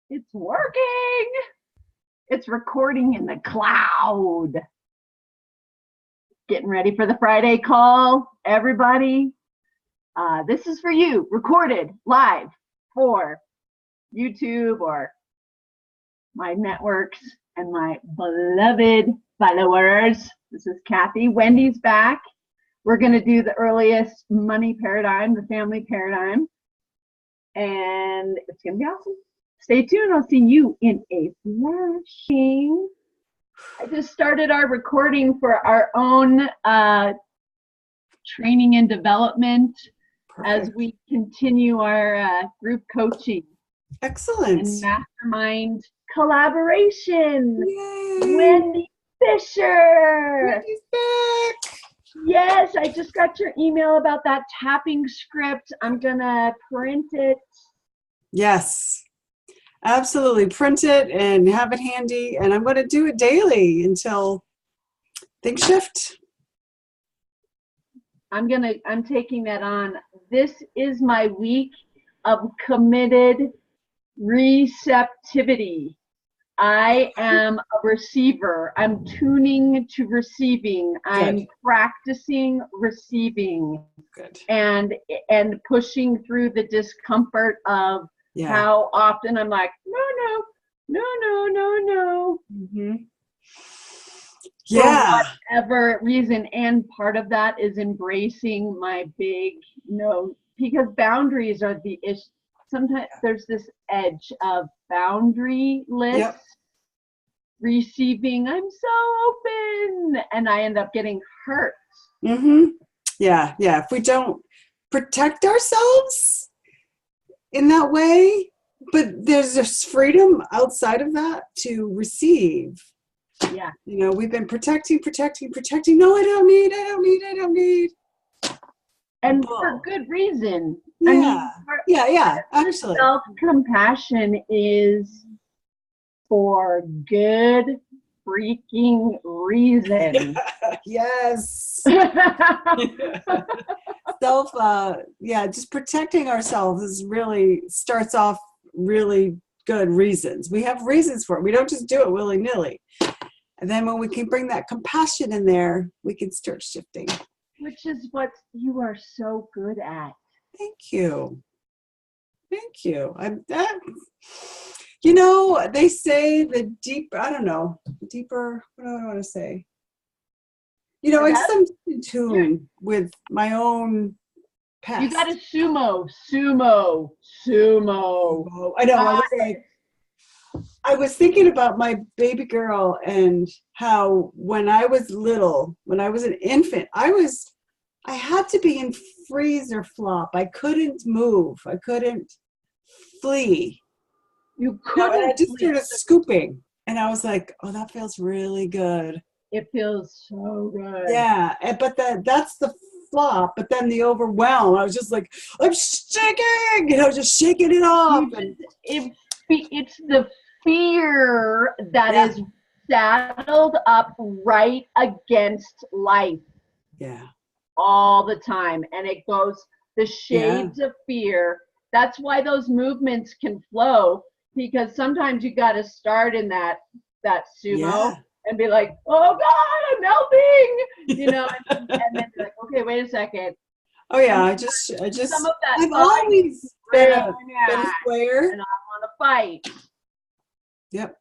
It's working. It's recording in the cloud. Getting ready for the Friday call, everybody. This is for you, recorded live for YouTube or my networks and my beloved followers. This is Kathy. Wendy's back. We're going to do the earliest money paradigm, the family paradigm, and it's going to be awesome. Stay tuned. I'll see you in a flashing. I just started our recording for our own training and development. Perfect. As we continue our group coaching. Excellent. And mastermind collaboration. Yay. Wendy Fisher. Wendy's back. Yes, I just got your email about that tapping script. I'm going to print it. Yes, absolutely. Print it and have it handy. And I'm going to do it daily until things shift. I'm taking that on. This is my week of committed receptivity. I am a receiver. I'm tuning to receiving. Good. I'm practicing receiving. Good. And pushing through the discomfort of how often I'm like, no. Mm-hmm. Yeah. For whatever reason. And part of that is embracing my big no, because boundaries are the issue. Sometimes there's this edge of boundaryless receiving. I'm so open, and I end up getting hurt. Mm-hmm. Yeah. If we don't protect ourselves in that way, but there's this freedom outside of that to receive. Yeah. You know, we've been protecting. No, I don't need. And for good reason. Yeah. Yeah. Actually. Self-compassion is for good freaking reason. Yes. Just protecting ourselves is really starts off really good reasons. We have reasons for it. We don't just do it willy-nilly. And then when we can bring that compassion in there, we can start shifting. Which is what you are so good at. Thank you. They say the deeper, what do I want to say? I'm so in tune with my own past. You got to sumo. I know. I was thinking about my baby girl and how when I was little, when I was an infant, I had to be in freeze or flop. I couldn't move. I couldn't flee. You couldn't. And I just started scooping. And I was like, oh, that feels really good. It feels so good. Yeah. But that's the flop. But then the overwhelm, I was just like, I'm shaking, just shaking it off. It's the fear that is saddled up right against life. Yeah. All the time. And it goes the shades of fear. That's why those movements can flow, because sometimes you got to start in that sumo and be like, oh God, I'm melting, and then be like, okay, wait a second. Oh yeah, I just some of that I've always been a square. And I want to fight. Yep.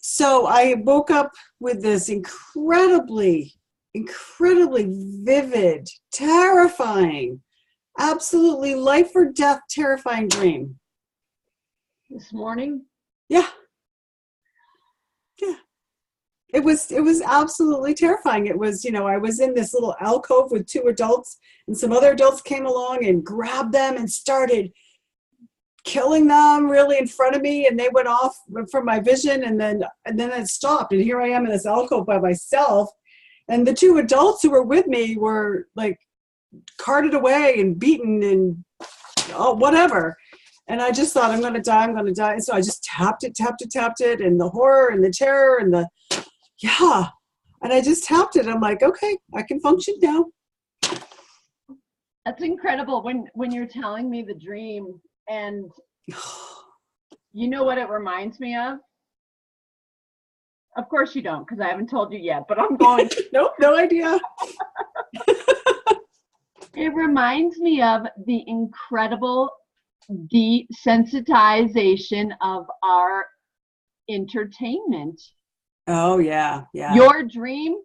So I woke up with this incredibly vivid, terrifying, absolutely life or death terrifying dream. This morning? Yeah. It was absolutely terrifying. It was, I was in this little alcove with two adults, and some other adults came along and grabbed them and started killing them really in front of me, and they went off from my vision, and then it stopped, and here I am in this alcove by myself, and the two adults who were with me were like carted away and beaten and whatever. And I just thought, I'm going to die. So I just tapped it. And the horror and the terror and and I just tapped it. I'm like, okay, I can function now. That's incredible when you're telling me the dream, and you know what it reminds me of? Of course you don't, because I haven't told you yet, but I'm going. Nope, no idea. It reminds me of the incredible desensitization of our entertainment. Oh yeah, yeah. Your dream,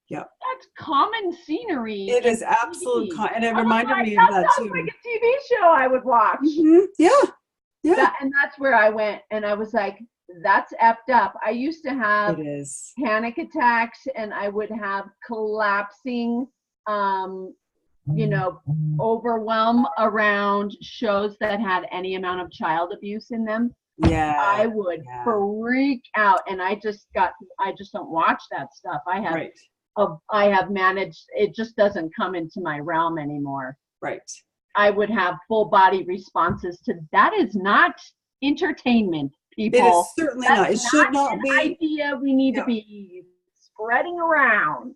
Yep. that's common scenery. It in is absolute, TV. and it I'm reminded like, me of that sounds too. like a TV show I would watch. Yeah, yeah. And that's where I went, and I was like, that's effed up. I used to have It is. panic attacks, and I would have collapsing, overwhelm around shows that had any amount of child abuse in them. Yeah. I would freak out, and I just don't watch that stuff. Right. I have managed, it just doesn't come into my realm anymore. Right. I would have full body responses to that. Is not entertainment, people. It is certainly That's not. It should not be. Idea we need to be spreading around.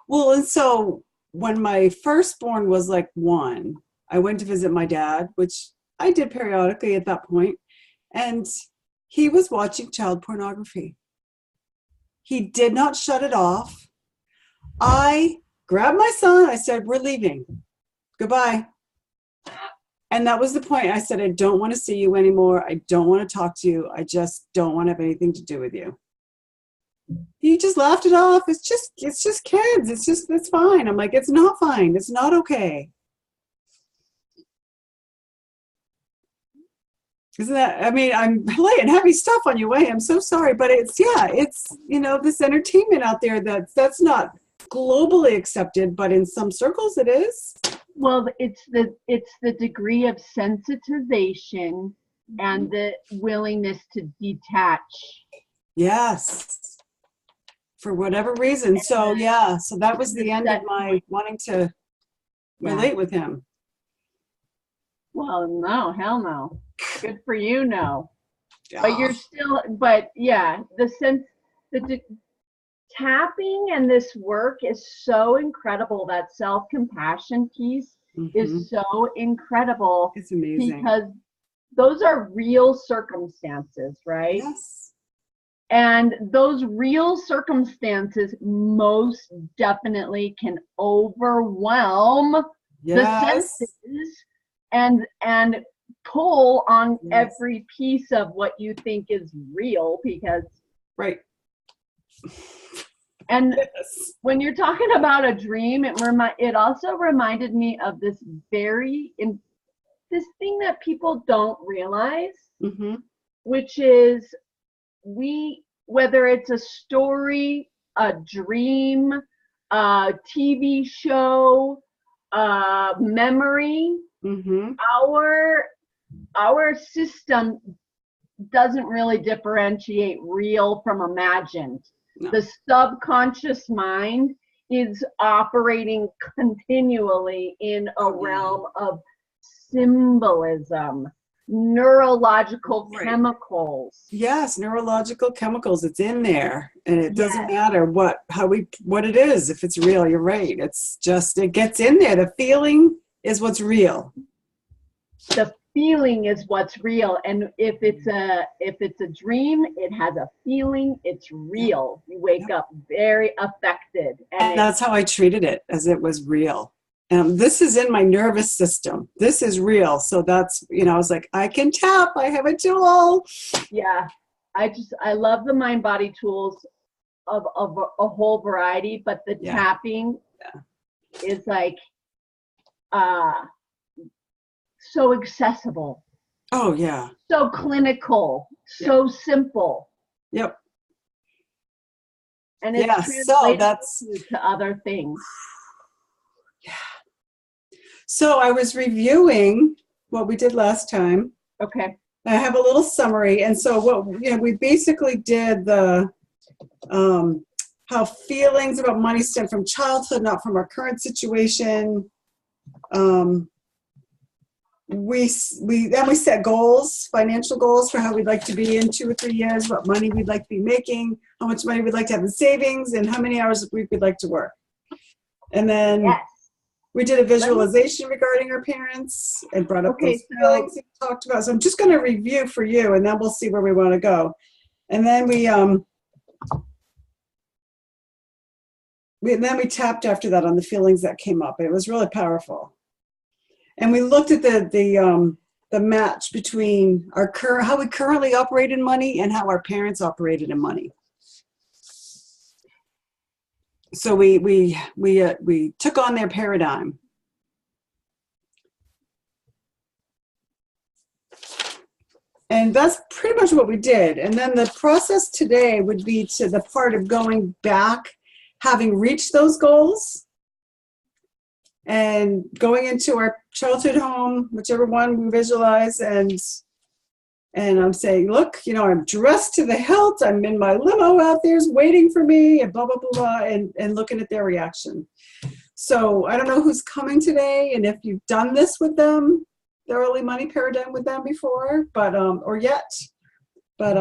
Well, and so when my firstborn was like 1, I went to visit my dad, which I did periodically at that point, and he was watching child pornography. He did not shut it off. I grabbed my son. I said, "We're leaving. Goodbye." And that was the point. I said, "I don't want to see you anymore. I don't want to talk to you. I just don't want to have anything to do with you." He just laughed it off. It's just kids. It's fine. I'm like, it's not fine. It's not okay. Isn't that, I mean, I'm laying heavy stuff on you, Wayne. I'm so sorry, but it's this entertainment out there that's not globally accepted, but in some circles it is. Well, it's the degree of sensitization and the willingness to detach. Yes. For whatever reason. So that was the end of my wanting to relate with him. Well, no, hell no. Good for you, no. Yeah. But you're still, the tapping and this work is so incredible. That self-compassion piece is so incredible. It's amazing. Because those are real circumstances, right? Yes. And those real circumstances most definitely can overwhelm the senses and pull on every piece of what you think is real, because right. And when you're talking about a dream, it also reminded me of this this thing that people don't realize, which is whether it's a story, a dream, a TV show, memory, our system doesn't really differentiate real from imagined. No. The subconscious mind is operating continually in a realm of symbolism, neurological chemicals. Yes, neurological chemicals. It's in there, and it doesn't matter what it is. If it's real, you're right. It's just, it gets in there. The feeling is what's real. The feeling is what's real, and if it's a dream, it has a feeling. It's real. You wake up very affected, and that's how I treated it, as it was real. This is in my nervous system. This is real. So that's, I was like, I can tap. I have a tool. Yeah. I love the mind body tools of a whole variety, but the tapping is like, so accessible. Oh yeah. So clinical. So simple. Yep. And it's translated to other things. Yeah. So I was reviewing what we did last time. Okay. I have a little summary, and so we basically did the how feelings about money stem from childhood, not from our current situation. We set goals, financial goals for how we'd like to be in 2 or 3 years, what money we'd like to be making, how much money we'd like to have in savings, and how many hours a week we'd like to work. And then We did a visualization regarding our parents and brought up Okay, those so- feelings we talked about. So I'm just going to review for you, and then we'll see where we want to go. And then we tapped after that on the feelings that came up. It was really powerful. And we looked at the match between how we currently operate in money and how our parents operated in money. So we took on their paradigm. And that's pretty much what we did. And then the process today would be to the part of going back, having reached those goals, and going into our childhood home, whichever one we visualize, and I'm saying, look, I'm dressed to the hilt, I'm in my limo out there's waiting for me, and blah, blah, blah, blah, and looking at their reaction. So I don't know who's coming today, and if you've done this with them, the early money paradigm with them before, but, or yet, but,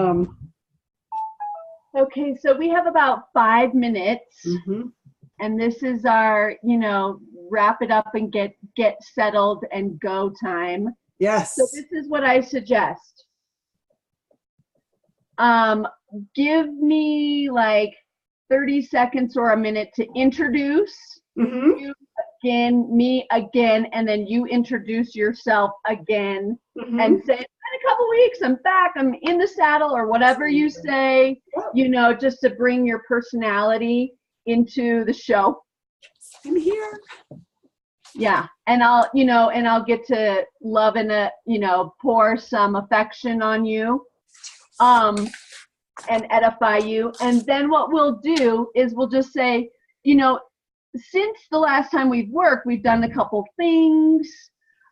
Okay, so we have about 5 minutes, and this is our, wrap it up and get settled and go time. yes. So this is what I suggest. Give me like 30 seconds or a minute to introduce you again, me again, and then you introduce yourself again and say, in a couple weeks, I'm back, I'm in the saddle, or whatever you say, just to bring your personality into the show. I'm here. Yeah, and I'll get to love and pour some affection on you, and edify you. And then what we'll do is we'll just say, since the last time we've worked, we've done a couple things.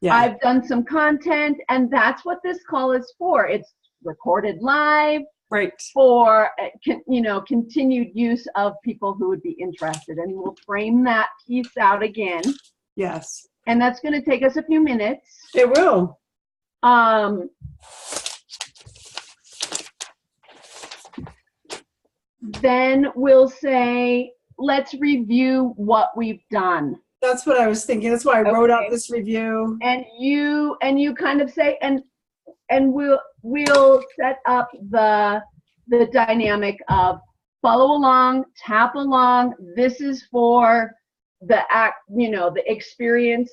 Yeah. I've done some content, and that's what this call is for. It's recorded live. Right. For continued use of people who would be interested, and we'll frame that piece out again. Yes. And that's going to take us a few minutes. It will. Then we'll say, let's review what we've done. That's what I was thinking. That's why I wrote out this review. And you kind of say, and we'll set up the dynamic of follow along, tap along. This is for the the experience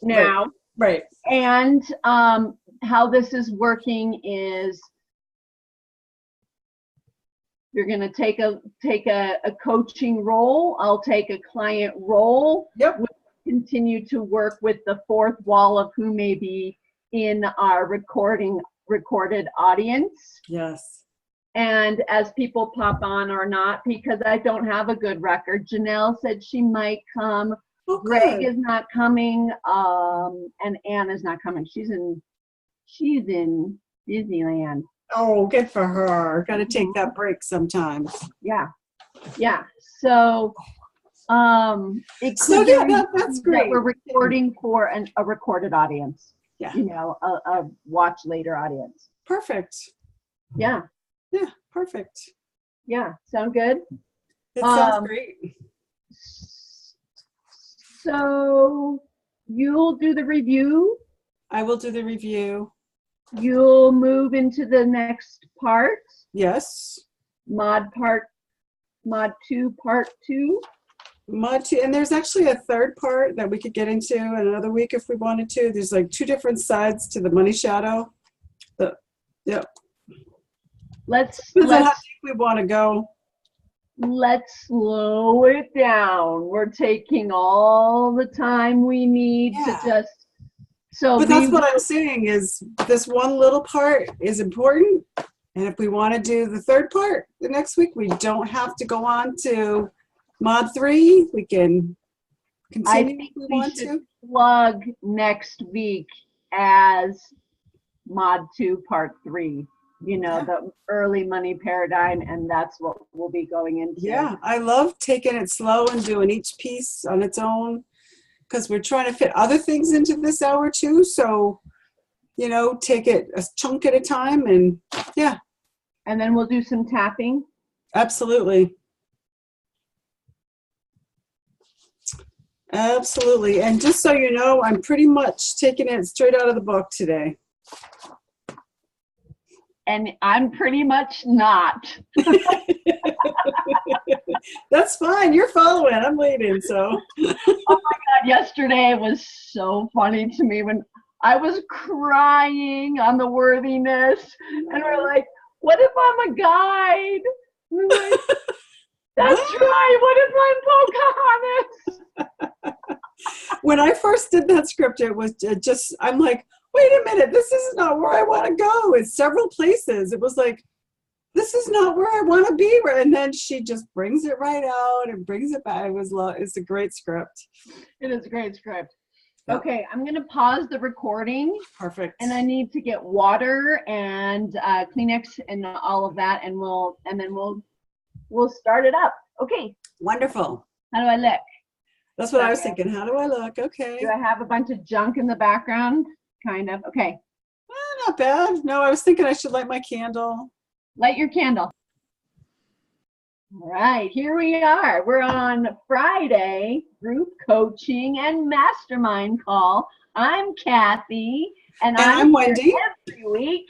now. Right. And how this is working is you're going to take a coaching role. I'll take a client role. Yep. We'll continue to work with the fourth wall of who may be in our recorded audience. Yes. And as people pop on or not, because I don't have a good record. Janelle said she might come. Oh, Greg is not coming. And Anne is not coming. She's in Disneyland. Oh, good for her. Got to take that break sometimes. Yeah. Yeah. So, that's great. We're recording for a recorded audience. Yeah. A watch later audience. Perfect. Yeah. Yeah. Perfect. Yeah. Sound good? It sounds great. So you'll do the review. I will do the review. You'll move into the next part. Yes. Mod 2, part 2. Mod 2, and there's actually a third part that we could get into in another week if we wanted to. There's like 2 different sides to the money shadow. Yep. Let's how deep we want to go. Let's slow it down. We're taking all the time we need to just. But that's what I'm saying is this one little part is important. And if we want to do the third part the next week, we don't have to go on to Mod 3. We can continue I think if we want should to. plug next week as Mod 2, part 3. The early money paradigm, and that's what we'll be going into. Yeah, I love taking it slow and doing each piece on its own, because we're trying to fit other things into this hour too. So, take it a chunk at a time, and yeah. And then we'll do some tapping. Absolutely. Absolutely. And just so you know, I'm pretty much taking it straight out of the book today. And I'm pretty much not. That's fine. You're following. I'm leading. So God, yesterday was so funny to me when I was crying on the worthiness, and we're like, what if I'm a guide? We're like, that's right. What if I'm Pocahontas? when I first did that script, it was just, I'm like, wait a minute, this is not where I want to go. It's several places. It was like, this is not where I want to be. And then she just brings it right out and brings it back. It's a great script. It is a great script. Yep. Okay, I'm going to pause the recording. Perfect. And I need to get water and Kleenex and all of that, and then we'll start it up. Okay. Wonderful. How do I look? That's what I was thinking. How do I look? Okay. Do I have a bunch of junk in the background? Kind of. Okay. Not bad. No, I was thinking I should light my candle. Light your candle. All right, here we are. We're on Friday, group coaching and mastermind call. I'm Kathy, and I'm Wendy. Every week.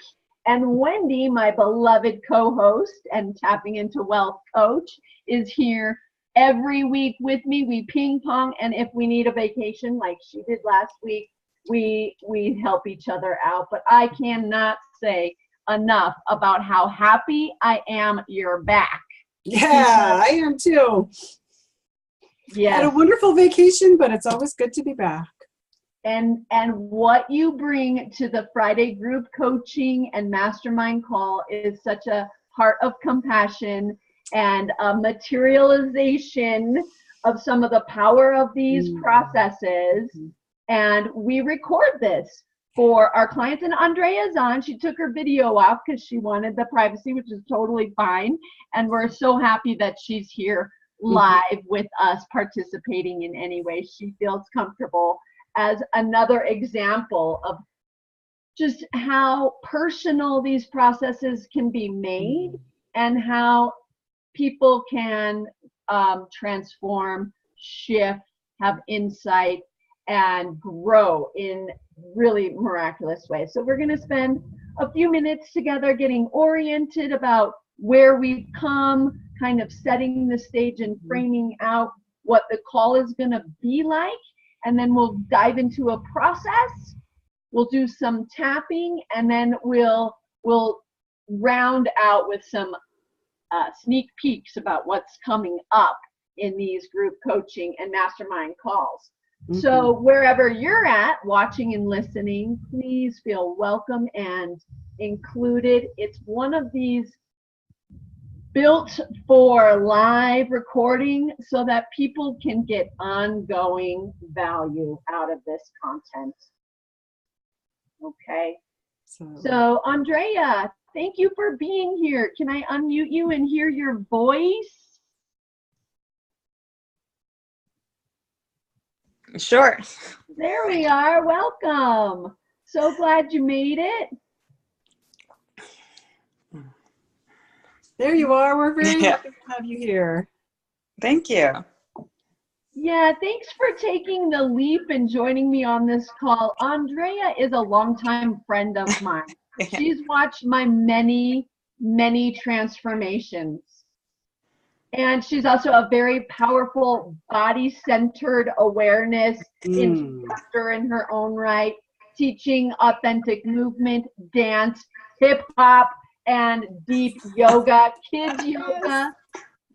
And Wendy, my beloved co-host and Tapping into Wealth coach, is here every week with me. We ping pong, and if we need a vacation like she did last week, we help each other out. But I cannot say enough about how happy I am you're back. Yeah, I am too. Yes. Had a wonderful vacation, but it's always good to be back. And what you bring to the Friday group coaching and mastermind call is such a heart of compassion and a materialization of some of the power of these processes. And we record this for our clients. And Andrea's on. She took her video off because she wanted the privacy, which is totally fine. And we're so happy that she's here live with us, participating in any way she feels comfortable, as another example of just how personal these processes can be made and how people can transform, shift, have insight, and grow in really miraculous ways. So we're going to spend a few minutes together getting oriented about where we've come, kind of setting the stage and framing out what the call is going to be like. And then we'll dive into a process. We'll do some tapping, and then we'll round out with some sneak peeks about what's coming up in these group coaching and mastermind calls. So wherever you're at, watching and listening, please feel welcome and included. It's one of these built for live recording so that people can get ongoing value out of this content. Okay. So Andrea, thank you for being here. Can I unmute you and hear your voice? Sure. There we are. Welcome. So glad you made it. There you are. We're very happy to have you here. Thank you. Yeah, thanks for taking the leap and joining me on this call. Andrea is a longtime friend of mine. She's watched my many, many transformations. And she's also a very powerful body-centered awareness instructor in her own right, teaching authentic movement, dance, hip-hop, and deep yoga, kids yoga.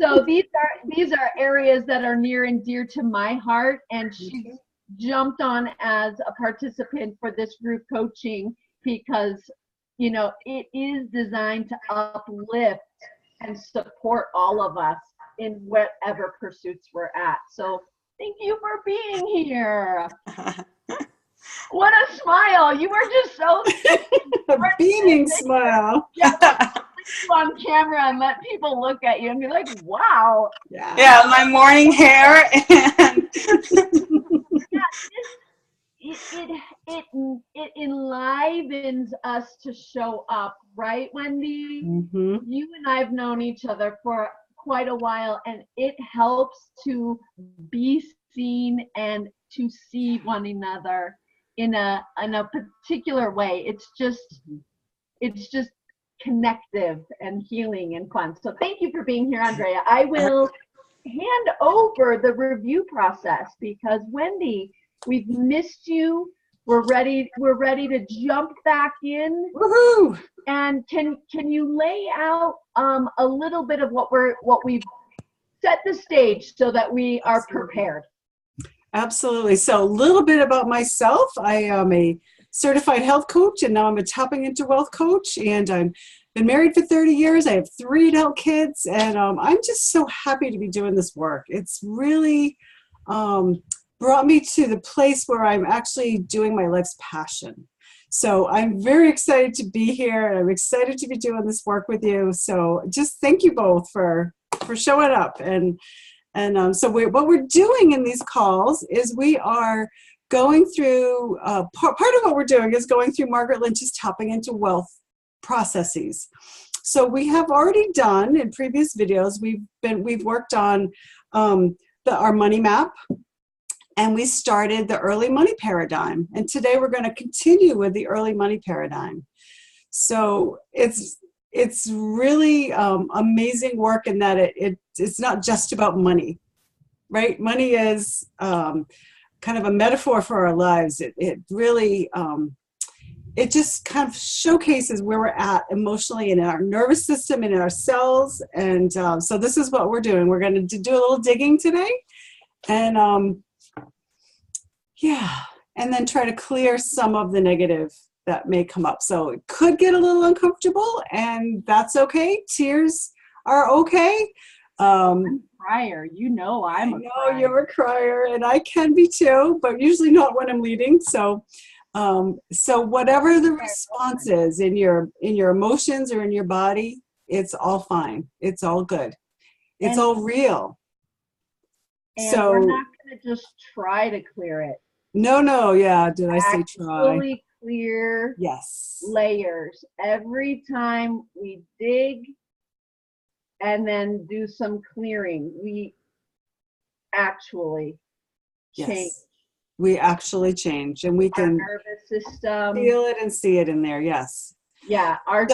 So these are areas that are near and dear to my heart, and she jumped on as a participant for this group coaching because, you know, it is designed to uplift and support all of us in whatever pursuits we're at. So thank you for being here. What a smile. You were just so a beaming smile. Yeah, on camera and let people look at you and be like, wow. Yeah, my morning hair and it enlivens us to show up, right, Wendy? You and I have known each other for quite a while, and it helps to be seen and to see one another in a particular way. It's just connective and healing and fun. So thank you for being here, Andrea. I will hand over the review process because Wendy, we've missed you. We're ready to jump back in. Woohoo! And can you lay out a little bit of what we've set the stage so that we are prepared? Absolutely. So a little bit about myself. I am a certified health coach, and now I'm a tapping into wealth coach. And I've been married for 30 years. I have 3 adult kids, and I'm just so happy to be doing this work. It's really brought me to the place where I'm actually doing my life's passion. So I'm very excited to be here, and I'm excited to be doing this work with you. So just thank you both for showing up. So what we're doing in these calls is we are going through, part of what we're doing is going through Margaret Lynch's Tapping into Wealth processes. So we have already done in previous videos, we've worked on our money map, and we started the early money paradigm. And today we're going to continue with the early money paradigm. So it's really amazing work in that it's not just about money, right? Money is kind of a metaphor for our lives. It really, it just kind of showcases where we're at emotionally in our nervous system and in our cells. And so this is what we're doing. We're going to do a little digging today. And and then try to clear some of the negative that may come up. So it could get a little uncomfortable, and that's okay. Tears are okay. I'm a crier. I'm a crier. You're a crier, and I can be too, but usually not when I'm leading. So whatever the response is in your emotions or in your body, it's all fine. It's all good. It's all real. And so we're not going to just try to clear it. No, yeah. Did I say try? Actually clear layers every time we dig and then do some clearing. We actually change. We actually change, and we can nervous system, feel it and see it in there. Yes. Yeah, our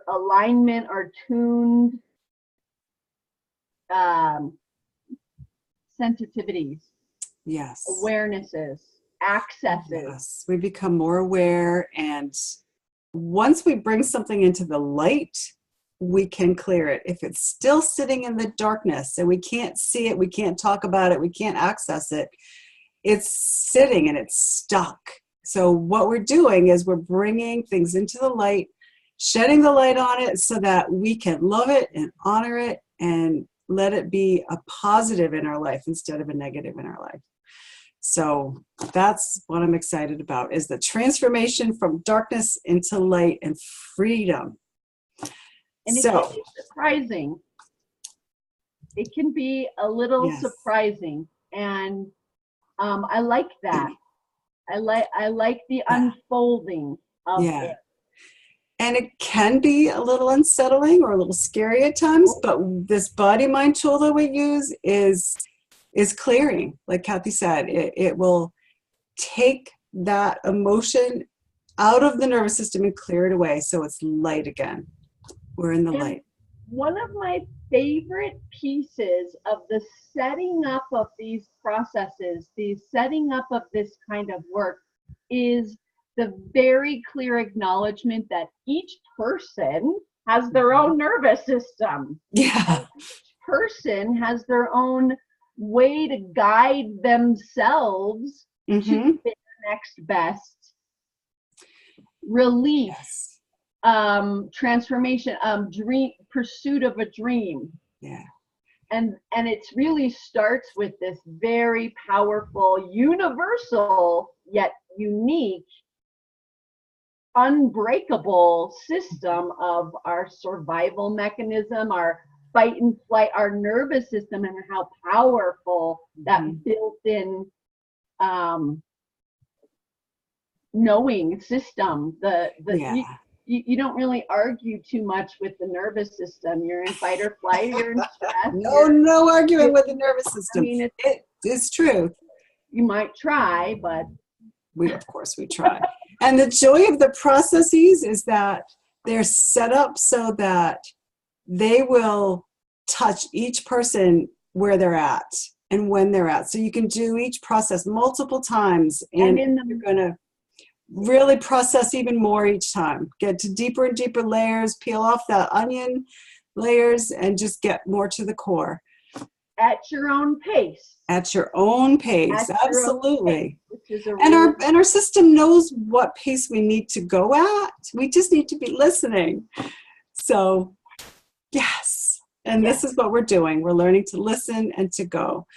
alignment, our tuned sensitivities. Yes. Awarenesses, accesses. Yes. We become more aware, and once we bring something into the light, we can clear it. If it's still sitting in the darkness and we can't see it, we can't talk about it, we can't access it, it's sitting and it's stuck. So what we're doing is we're bringing things into the light, shedding the light on it so that we can love it and honor it and let it be a positive in our life instead of a negative in our life. So that's what I'm excited about, is the transformation from darkness into light and freedom. And it can be surprising. It can be a little surprising. And I like that. I like the unfolding of it. And it can be a little unsettling or a little scary at times, but this body mind tool that we use is clearing. Like Kathy said, it will take that emotion out of the nervous system and clear it away so it's light again. We're in the light. One of my favorite pieces of the setting up of these processes, the setting up of this kind of work, is the very clear acknowledgement that each person has their own nervous system. Yeah. Each person has their own way to guide themselves to their next best relief. Transformation, dream, pursuit of a dream. And it really starts with this very powerful, universal, yet unique, unbreakable system of our survival mechanism, our fight and flight, our nervous system, and how powerful that built-in knowing system, you don't really argue too much with the nervous system. You're in fight or flight, you're in stress. No arguing with the nervous I system. mean, It is true. you might try, but Of course we try. And the joy of the processes is that they're set up so that they will touch each person where they're at and when they're at. So you can do each process multiple times, and you're going to really process even more each time. Get to deeper and deeper layers, peel off that onion layers, and just get more to the core. at your own pace. At your own pace, At your own absolutely. pace, which is a And really- our system knows what pace we need to go at. We just need to be listening. So, yes. And this is what we're doing. We're learning to listen and to go.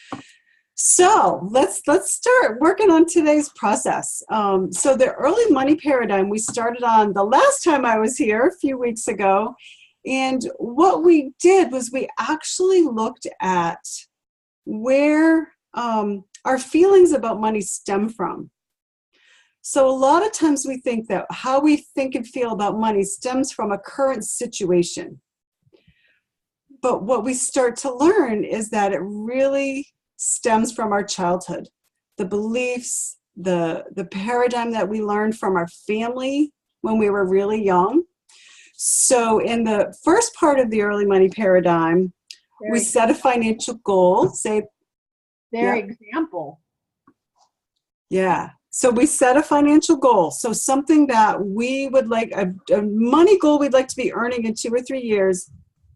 So let's start working on today's process. So the early money paradigm we started on the last time I was here a few weeks ago. And what we did was we actually looked at where our feelings about money stem from. So a lot of times we think that how we think and feel about money stems from a current situation. But what we start to learn is that it really stems from our childhood. The beliefs, the paradigm that we learned from our family when we were really young. So in the first part of the early money paradigm, we set a financial goal. Their example. Yeah. So we set a financial goal. So something that we would like, a money goal we'd like to be earning in 2 or 3 years,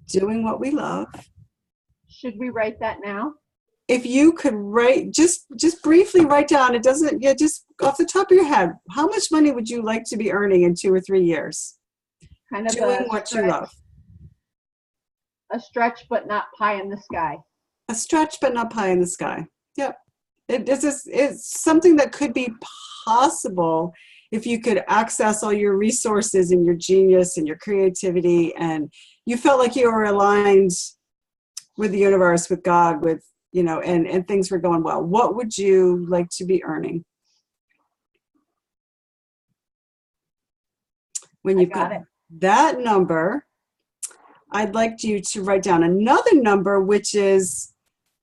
doing what we love. Should we write that now? If you could write, just briefly write down, it doesn't, just off the top of your head, how much money would you like to be earning in 2 or 3 years? Kind of Doing what you love. A stretch, but not pie in the sky. A stretch, but not pie in the sky. Yep. It's something that could be possible if you could access all your resources and your genius and your creativity, and you felt like you were aligned with the universe, with God, with, and things were going well. What would you like to be earning? When you've got that number, I'd like you to write down another number, which is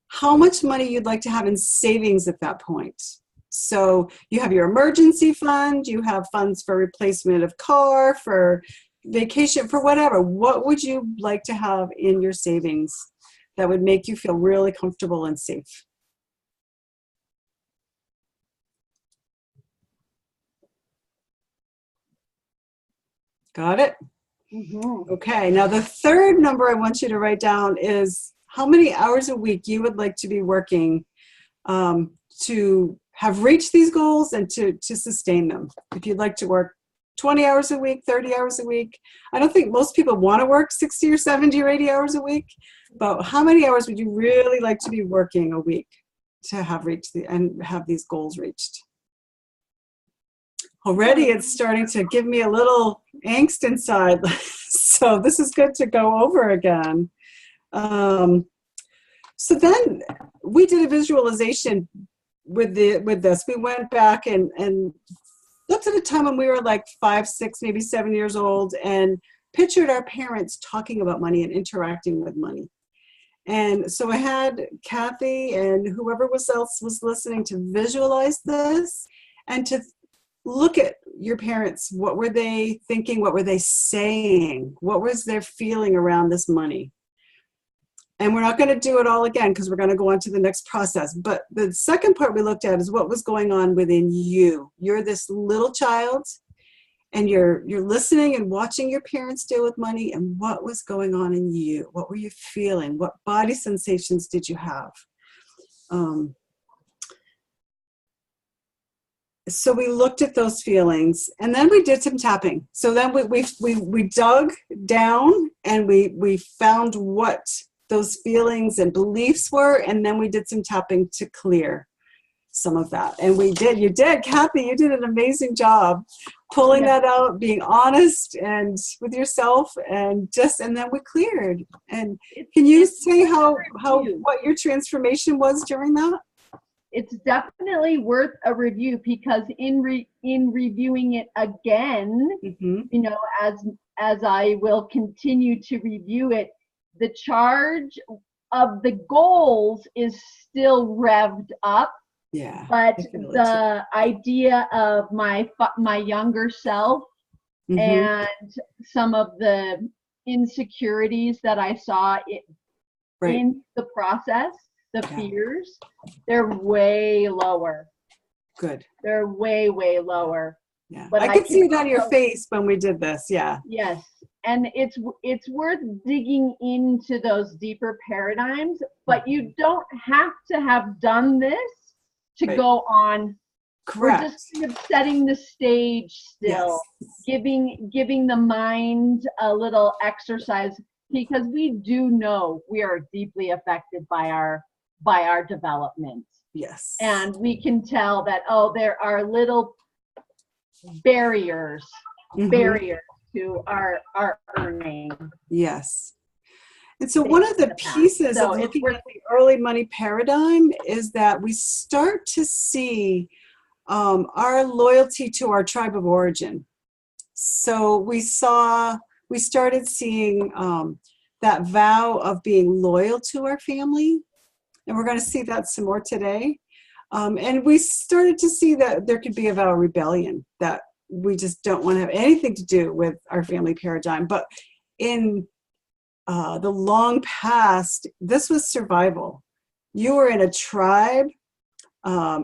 how much money you'd like to have in savings at that point. So you have your emergency fund, you have funds for replacement of car, for vacation, for whatever. What would you like to have in your savings that would make you feel really comfortable and safe? Got it? Mm-hmm. Okay, now the third number I want you to write down is how many hours a week you would like to be working to have reached these goals and to sustain them. If you'd like to work 20 hours a week, 30 hours a week. I don't think most people want to work 60 or 70 or 80 hours a week, but how many hours would you really like to be working a week to have reached and have these goals reached? Already it's starting to give me a little angst inside. So this is good to go over again. So then we did a visualization with this. We went back and looked at a time when we were like 5, 6, maybe 7 years old, and pictured our parents talking about money and interacting with money. And so I had Kathy and whoever else was listening to visualize this and to look at your parents. What were they thinking? What were they saying? What was their feeling around this money? And we're not going to do it all again because we're going to go on to the next process. But the second part we looked at is what was going on within you. You're this little child, and you're listening and watching your parents deal with money, and what was going on in you? What were you feeling? What body sensations did you have? So we looked at those feelings, and then we did some tapping. So then we dug down, and we found what those feelings and beliefs were, and then we did some tapping to clear some of that. And you did, Kathy, you did an amazing job pulling that out, being honest and with yourself, and then we cleared. And can you say how what your transformation was during that? it's definitely worth a review, because in reviewing it again, Mm-hmm. you know, as I will continue to review it, the charge of the goals is still revved up, Yeah. but I feel it too. the idea of my younger self Mhm. and some of the insecurities that I saw Right. in the process, the Yeah. fears, they're way lower. Good. They're way, way lower. Yeah. But I I could see can it on your also- face when we did this. Yeah. Yes. And it's worth digging into those deeper paradigms, but you don't have to have done this to Right. go on. Correct. We're just kind of setting the stage still, Yes. giving the mind a little exercise, because we do know we are deeply affected by our development. Yes. And we can tell that, oh, there are little barriers Mhm. to our earning. Yes. And so one of the the past. pieces So of it's looking worth- at the early money paradigm is that we start to see our loyalty to our tribe of origin. So we started seeing that vow of being loyal to our family, and we're going to see that some more today. And we started to see that there could be a vow of rebellion, that we just don't want to have anything to do with our family paradigm. But in the long past, this was survival. You were in a tribe.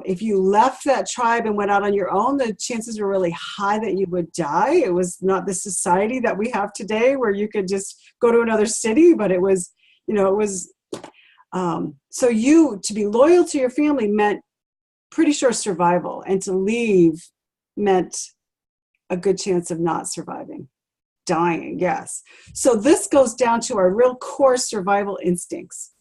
If you left that tribe and went out on your own, the chances were really high that you would die. It was not the society that we have today where you could just go to another city, but it was, so to be loyal to your family meant pretty sure survival, and to leave meant a good chance of not surviving. Dying, yes. So this goes down to our real core survival instincts.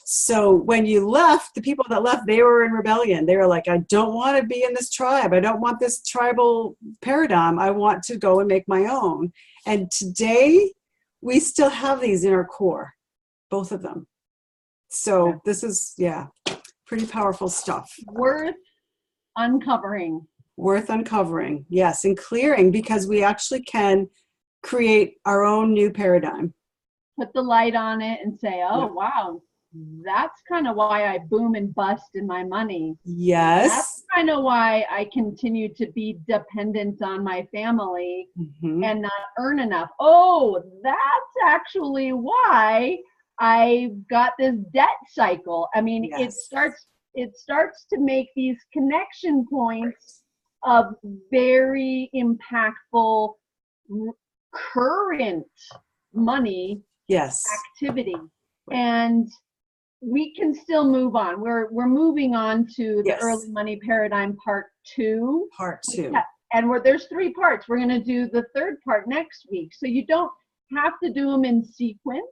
So when you left, the people that left, they were in rebellion. They were like, I don't want to be in this tribe. I don't want this tribal paradigm. I want to go and make my own. And today, we still have these in our core, both of them. So this is, pretty powerful stuff. Worth uncovering. Worth uncovering, yes, and clearing, because we actually can create our own new paradigm. Put the light on it and say, oh, wow, that's kind of why I boom and bust in my money. Yes. That's kind of why I continue to be dependent on my family and not earn enough. Oh, that's actually why I got this debt cycle. I mean, it starts to make these connection points of very impactful current money activity, and we can still move on. We're moving on to the early money paradigm part 2. And there's 3 parts. We're going to do the 3rd part next week, so you don't have to do them in sequence,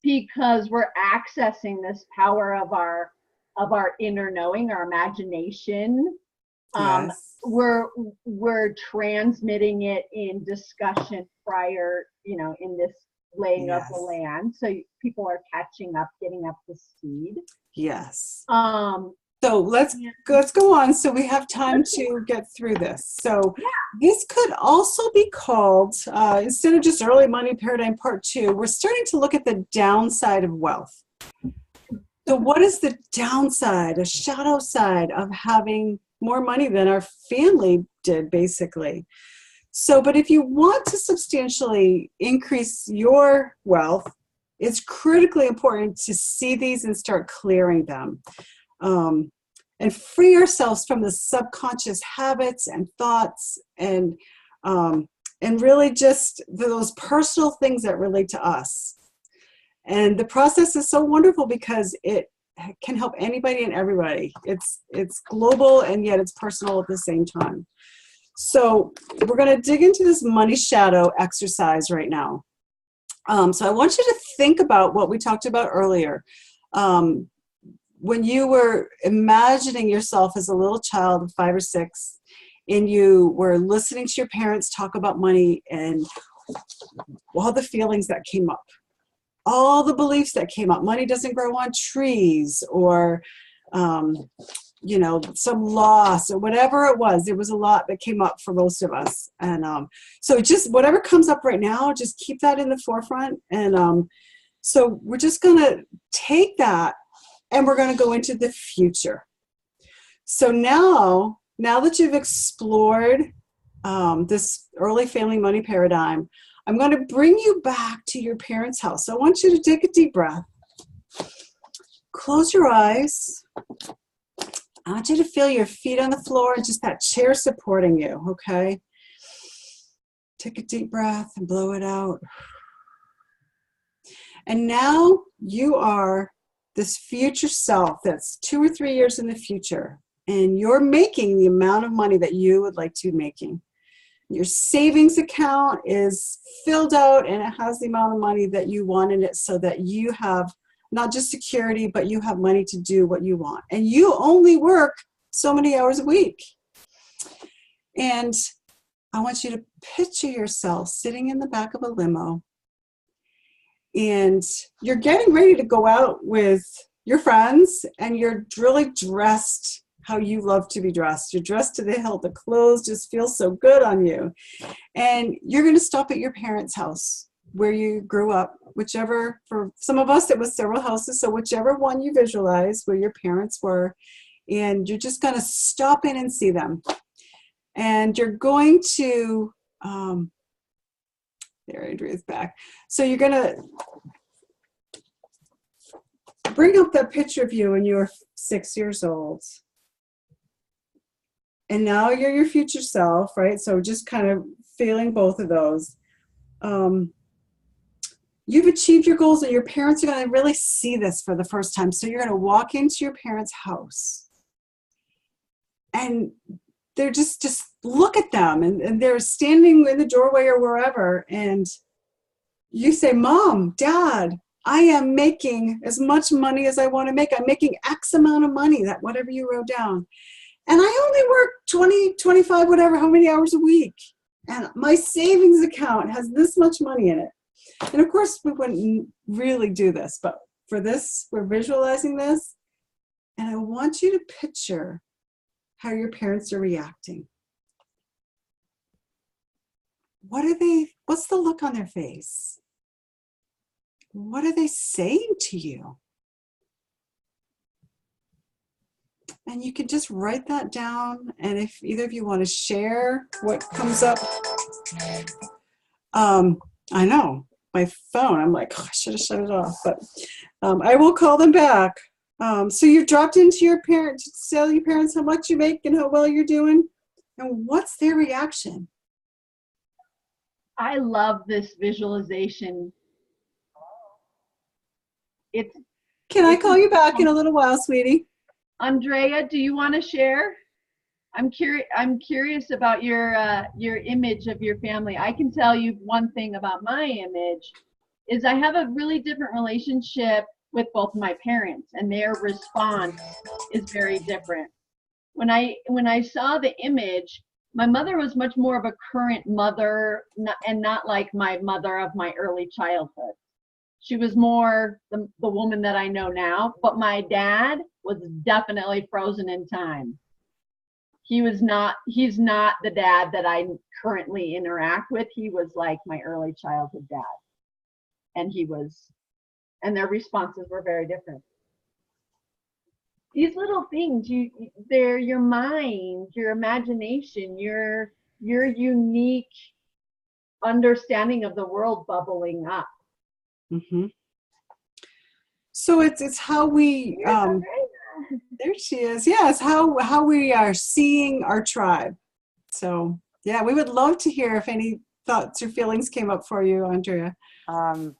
because we're accessing this power of our inner knowing, our imagination. We're transmitting it in discussion prior, in this laying of the land, so people are catching up, getting up to speed. So let's go on, so we have time to get through this. So this could also be called, instead of just early money paradigm part 2, we're starting to look at the downside of wealth. So what is the downside, a shadow side of having more money than our family did, basically? So, but if you want to substantially increase your wealth, it's critically important to see these and start clearing them. And free ourselves from the subconscious habits and thoughts, and really just those personal things that relate to us. And the process is so wonderful because it can help anybody and everybody. It's global, and yet it's personal at the same time. So we're going to dig into this money shadow exercise right now. So I want you to think about what we talked about earlier. When you were imagining yourself as a little child of 5 or 6, and you were listening to your parents talk about money and all the feelings that came up. all the beliefs that came up. Money doesn't grow on trees, or some loss, or whatever it was. There was a lot that came up for most of us. And so just whatever comes up right now, just keep that in the forefront. And so we're just going to take that and we're going to go into the future. So now that you've explored this early family money paradigm, I'm going to bring you back to your parents' house. So I want you to take a deep breath. Close your eyes. I want you to feel your feet on the floor and just that chair supporting you, okay? Take a deep breath and blow it out. And now you are this future self that's 2 or 3 years in the future, and you're making the amount of money that you would like to be making. Your savings account is filled out and it has the amount of money that you want in it, so that you have not just security, but you have money to do what you want. And you only work so many hours a week. And I want you to picture yourself sitting in the back of a limo, and you're getting ready to go out with your friends, and you're really dressed how you love to be dressed. You're dressed to the hilt. The clothes just feel so good on you. And you're going to stop at your parents' house where you grew up, whichever, for some of us, it was several houses. So whichever one you visualize where your parents were, and you're just going to stop in and see them. And you're going to, there, Andrea's back. So you're going to bring up that picture of you when you were 6 years old. And now you're your future self, right? So just kind of feeling both of those. You've achieved your goals, and your parents are going to really see this for the first time. So you're going to walk into your parents' house, and they're just look at them, and they're standing in the doorway or wherever, and you say, Mom, Dad, I am making as much money as I want to make. I'm making X amount of money, that whatever you wrote down. And I only work 20, 25, whatever, how many hours a week. And my savings account has this much money in it. And of course, we wouldn't really do this, but for this, we're visualizing this. And I want you to picture how your parents are reacting. What's the look on their face? What are they saying to you? And you can just write that down. And if either of you want to share what comes up, I know my phone, I'm like, I should have shut it off, but I will call them back. So you've dropped into your parents to tell your parents how much you make and how well you're doing. And what's their reaction? I love this visualization. Can I call you back in a little while, sweetie? Andrea, do you want to share? I'm curious about your image of your family. I can tell you one thing about my image is I have a really different relationship with both my parents, and their response is very different. When I saw the image, my mother was much more of a current mother, and not like my mother of my early childhood. She was more the woman that I know now, but my dad was definitely frozen in time. He's not the dad that I currently interact with. He was like my early childhood dad. And their responses were very different. These little things, they're your mind, your imagination, your unique understanding of the world bubbling up. Mm-hmm. So it's how we there she is. Yeah, it's how we are seeing our tribe. So yeah, we would love to hear if any thoughts or feelings came up for you, Andrea. Well,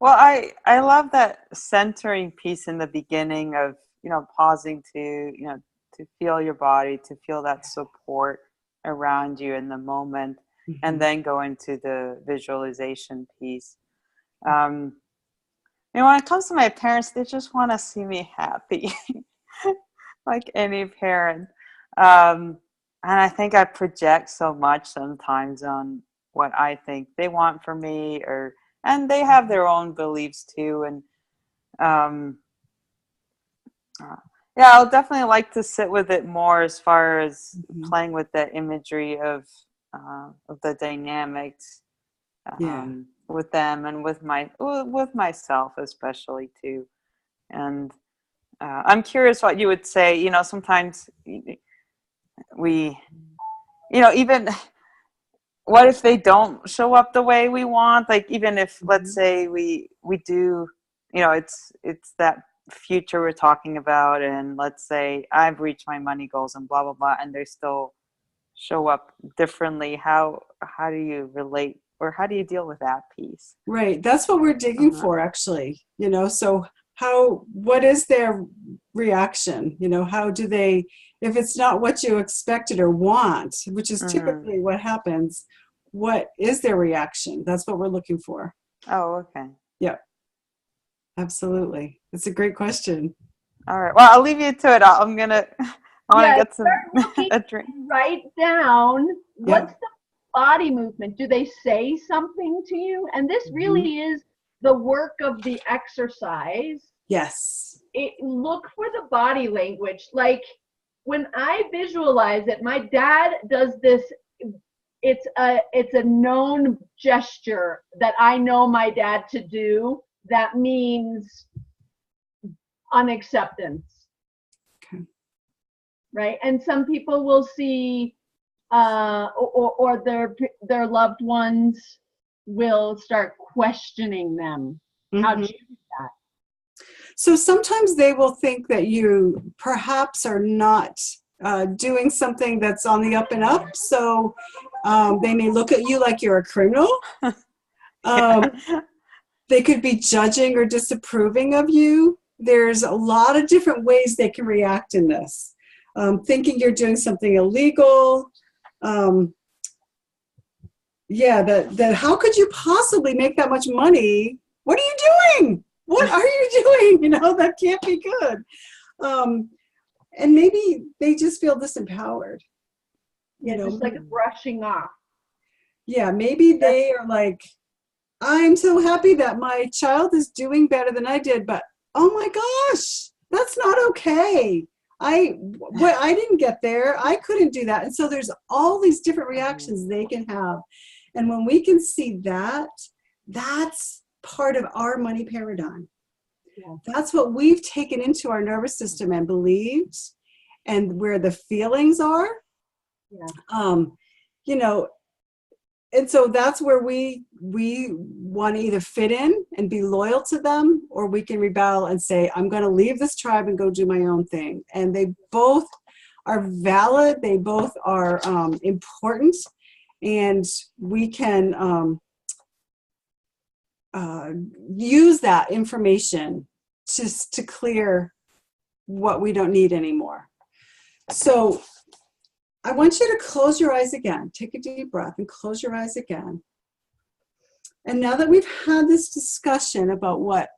I love that centering piece in the beginning of, pausing to feel your body, to feel that support around you in the moment, mm-hmm. and then go into the visualization piece. When it comes to my parents, they just want to see me happy, like any parent. And I think I project so much sometimes on what I think they want for me, or and they have their own beliefs too. And yeah, I'll definitely like to sit with it more as far as playing with the imagery of the dynamics Yeah. with them and with myself especially too. And I'm curious what you would say. You know, sometimes we, you know, even what if they don't show up the way we want? Like, even if, let's say we do, you know, it's that future we're talking about, and let's say I've reached my money goals and blah blah blah, and they still show up differently. How do you relate, or how do you deal with that piece? Right. That's what we're digging for, actually. You know, so what is their reaction? You know, how do they, if it's not what you expected or want, which is typically what happens, what is their reaction? That's what we're looking for. Oh, okay. Yeah. Absolutely. It's a great question. All right. Well, I'll leave you to it. I want to get some a drink. Write down what's the body movement. Do they say something to you? And this really is the work of the exercise. Yes. Look for the body language. Like when I visualize it, my dad does this. It's a known gesture that I know my dad to do. That means unacceptance. Okay. Right. And some people will see or their loved ones will start questioning them. How do you do that? So sometimes they will think that you perhaps are not doing something that's on the up and up. So they may look at you like you're a criminal. They could be judging or disapproving of you. There's a lot of different ways they can react in this. Thinking you're doing something illegal. That how could you possibly make that much money? What are you doing? What are you doing? You know, that can't be good. And maybe they just feel disempowered. You know, just like a brushing off. Yeah, maybe they are like, I'm so happy that my child is doing better than I did, but oh my gosh, that's not okay. I didn't get there. I couldn't do that. And so there's all these different reactions they can have. And when we can see that, that's part of our money paradigm. Yeah. That's what we've taken into our nervous system and believed, and where the feelings are. Yeah. You know, and so that's where we want to either fit in and be loyal to them, or we can rebel and say, I'm going to leave this tribe and go do my own thing. And they both are valid. They both are important. And we can use that information just to clear what we don't need anymore. So I want you to close your eyes again. Take a deep breath and close your eyes again. And now that we've had this discussion about what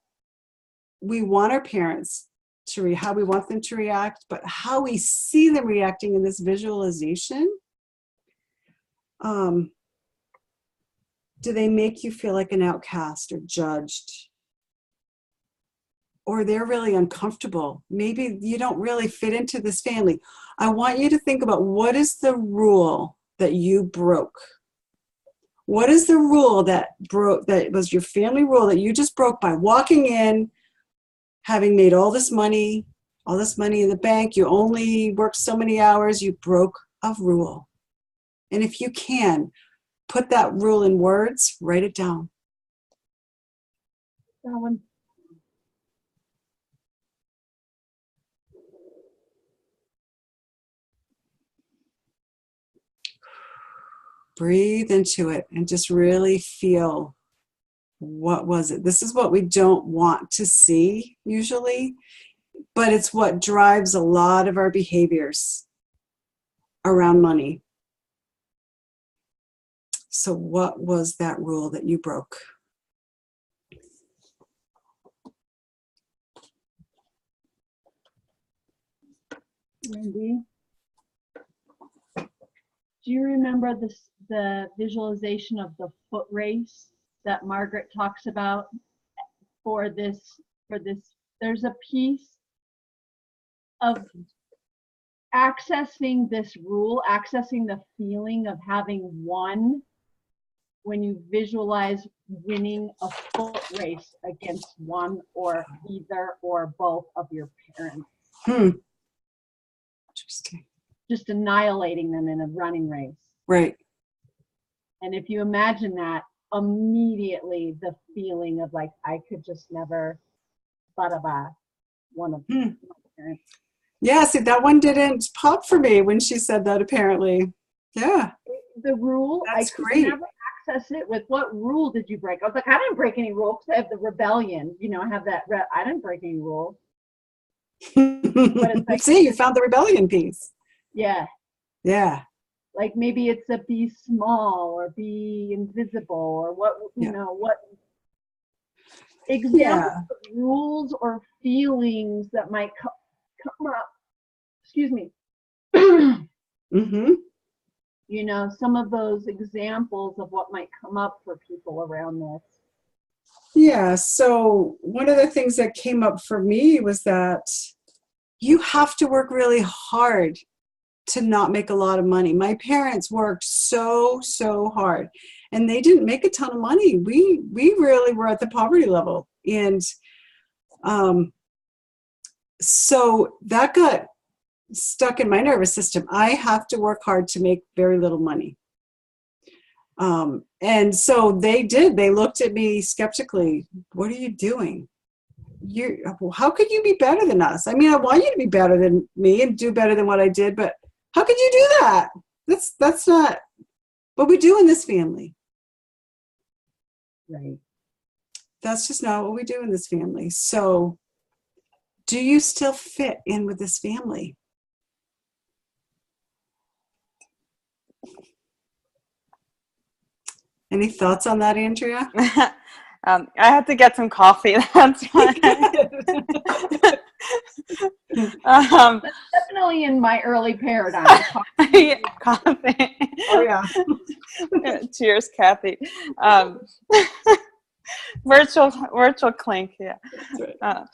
we want our parents to how we want them to react, but how we see them reacting in this visualization, do they make you feel like an outcast or judged? Or they're really uncomfortable? Maybe you don't really fit into this family. I want you to think about, what is the rule that you broke? What is the rule that was your family rule that you just broke by walking in, having made all this money in the bank, you only worked so many hours, you broke a rule. And if you can, put that rule in words, write it down. That one. Breathe into it and just really feel, what was it? This is what we don't want to see usually, but it's what drives a lot of our behaviors around money. So what was that rule that you broke? Wendy, do you remember the visualization of the foot race that Margaret talks about for this. There's a piece of accessing this rule, accessing the feeling of having won when you visualize winning a foot race against one or either or both of your parents. Interesting. Just annihilating them in a running race. Right. And if you imagine that, immediately the feeling of like, I could just never bada one of my parents. Yeah, see, that one didn't pop for me when she said that, apparently. Yeah. The rule, That's I could great. never access it with what rule did you break? I was like, I didn't break any rules. I have the rebellion, I have that, I didn't break any rules. It's like, see, you found the rebellion piece. Yeah. Yeah. Like maybe it's a be small or be invisible or what, what examples of rules or feelings that might come up. Excuse me. Mm-hmm. Some of those examples of what might come up for people around this. Yeah. So one of the things that came up for me was that you have to work really hard to not make a lot of money. My parents worked so hard, and they didn't make a ton of money. We really were at the poverty level, and so that got stuck in my nervous system. I have to work hard to make very little money. And so they did. They looked at me skeptically. What are you doing? How could you be better than us? I mean, I want you to be better than me and do better than what I did, but how could you do that? That's not what we do in this family. Right. That's just not what we do in this family. So do you still fit in with this family? Any thoughts on that, Andrea? I had to get some coffee. That's why. That's definitely in my early paradigm. Yeah, coffee. Oh yeah. Cheers, Kathy. Virtual clink. Yeah. That's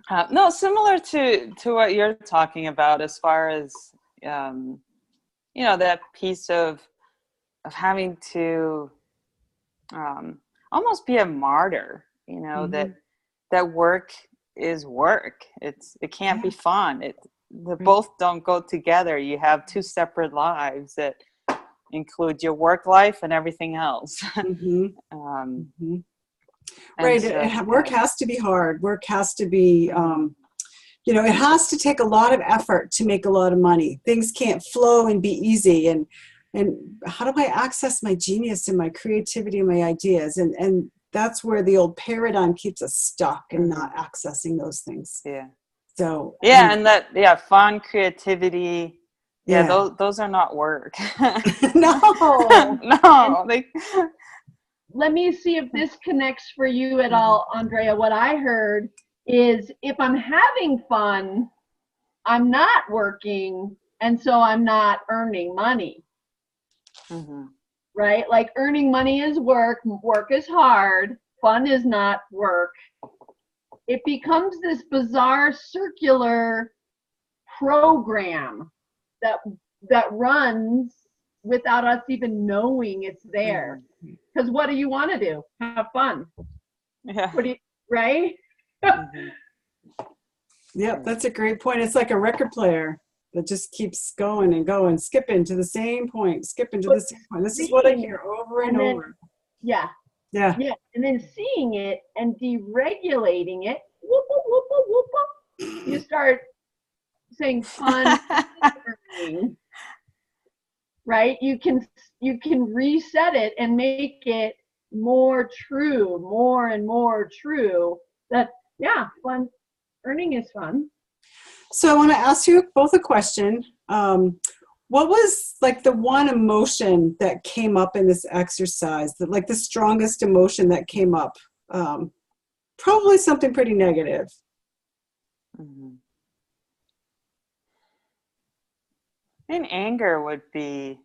right. No, similar to what you're talking about as far as that piece of having to almost be a martyr. Mm-hmm. that work is work. It can't be fun. Both don't go together. You have two separate lives that include your work life and everything else. Mm-hmm. Mm-hmm. Right. So, work has to be hard. Work has to be, it has to take a lot of effort to make a lot of money. Things can't flow and be easy. And how do I access my genius and my creativity and my ideas? And that's where the old paradigm keeps us stuck and not accessing those things. Yeah. So and fun, creativity. Yeah, those are not work. No. No. Let me see if this connects for you at all, Andrea. What I heard is if I'm having fun, I'm not working, and so I'm not earning money. Mm-hmm. Right? Like earning money is work. Work is hard. Fun is not work. It becomes this bizarre circular program that runs without us even knowing it's there. Because what do you want to do? Have fun. Yeah. Right? Mm-hmm. Yep, that's a great point. It's like a record player that just keeps going and going, skipping to the same point, skipping to the same point. This is what I hear over and over. Yeah. Yeah. And then seeing it and deregulating it, whoop, whoop, whoop, whoop, whoop, whoop. You start saying fun, right? You can reset it and make it more true, more and more true. That fun. Earning is fun. So I want to ask you both a question. What was like the one emotion that came up in this exercise, like the strongest emotion that came up? Probably something pretty negative. Mm-hmm. And anger would be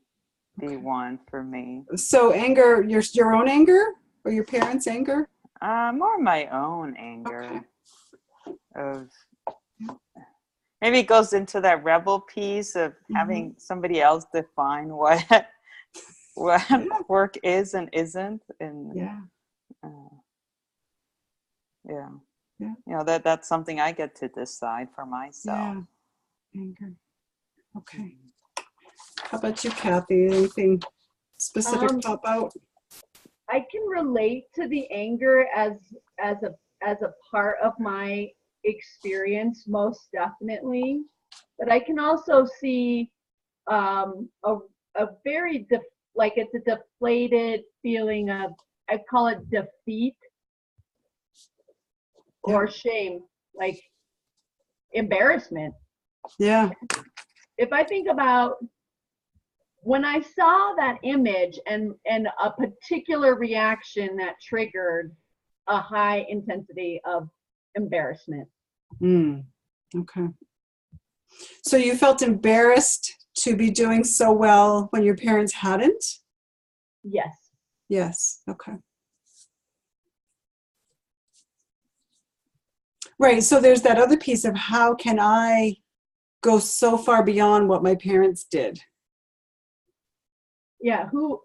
the one for me. So anger, your own anger? or your parents' anger? More my own anger. Okay. Of maybe it goes into that rebel piece of having somebody else define what work is and isn't, and Yeah. yeah. Yeah. You know, that's something I get to decide for myself. Yeah. Anger. Okay. How about you, Kathy? Anything specific pop out? I can relate to the anger as a part of my experience, most definitely. But I can also see a very like it's a deflated feeling of, I call it defeat or shame, like embarrassment. Yeah. If I think about when I saw that image and a particular reaction that triggered a high intensity of embarrassment. Okay. So you felt embarrassed to be doing so well when your parents hadn't? Yes. Yes. Okay. Right. So there's that other piece of how can I go so far beyond what my parents did? Yeah. Who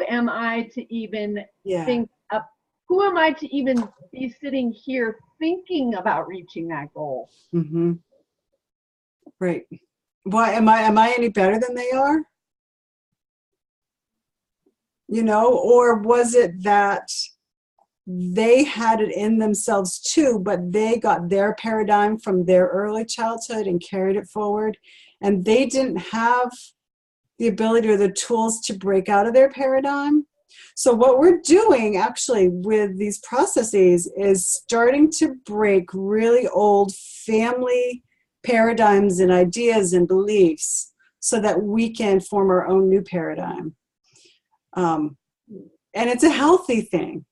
am I to even Yeah. think up? Who am I to even be sitting here thinking about reaching that goal? Mm-hmm. Right. Why am I any better than they are? You know, or was it that they had it in themselves too, but they got their paradigm from their early childhood and carried it forward, and they didn't have the ability or the tools to break out of their paradigm? So what we're doing actually with these processes is starting to break really old family paradigms and ideas and beliefs so that we can form our own new paradigm. And it's a healthy thing.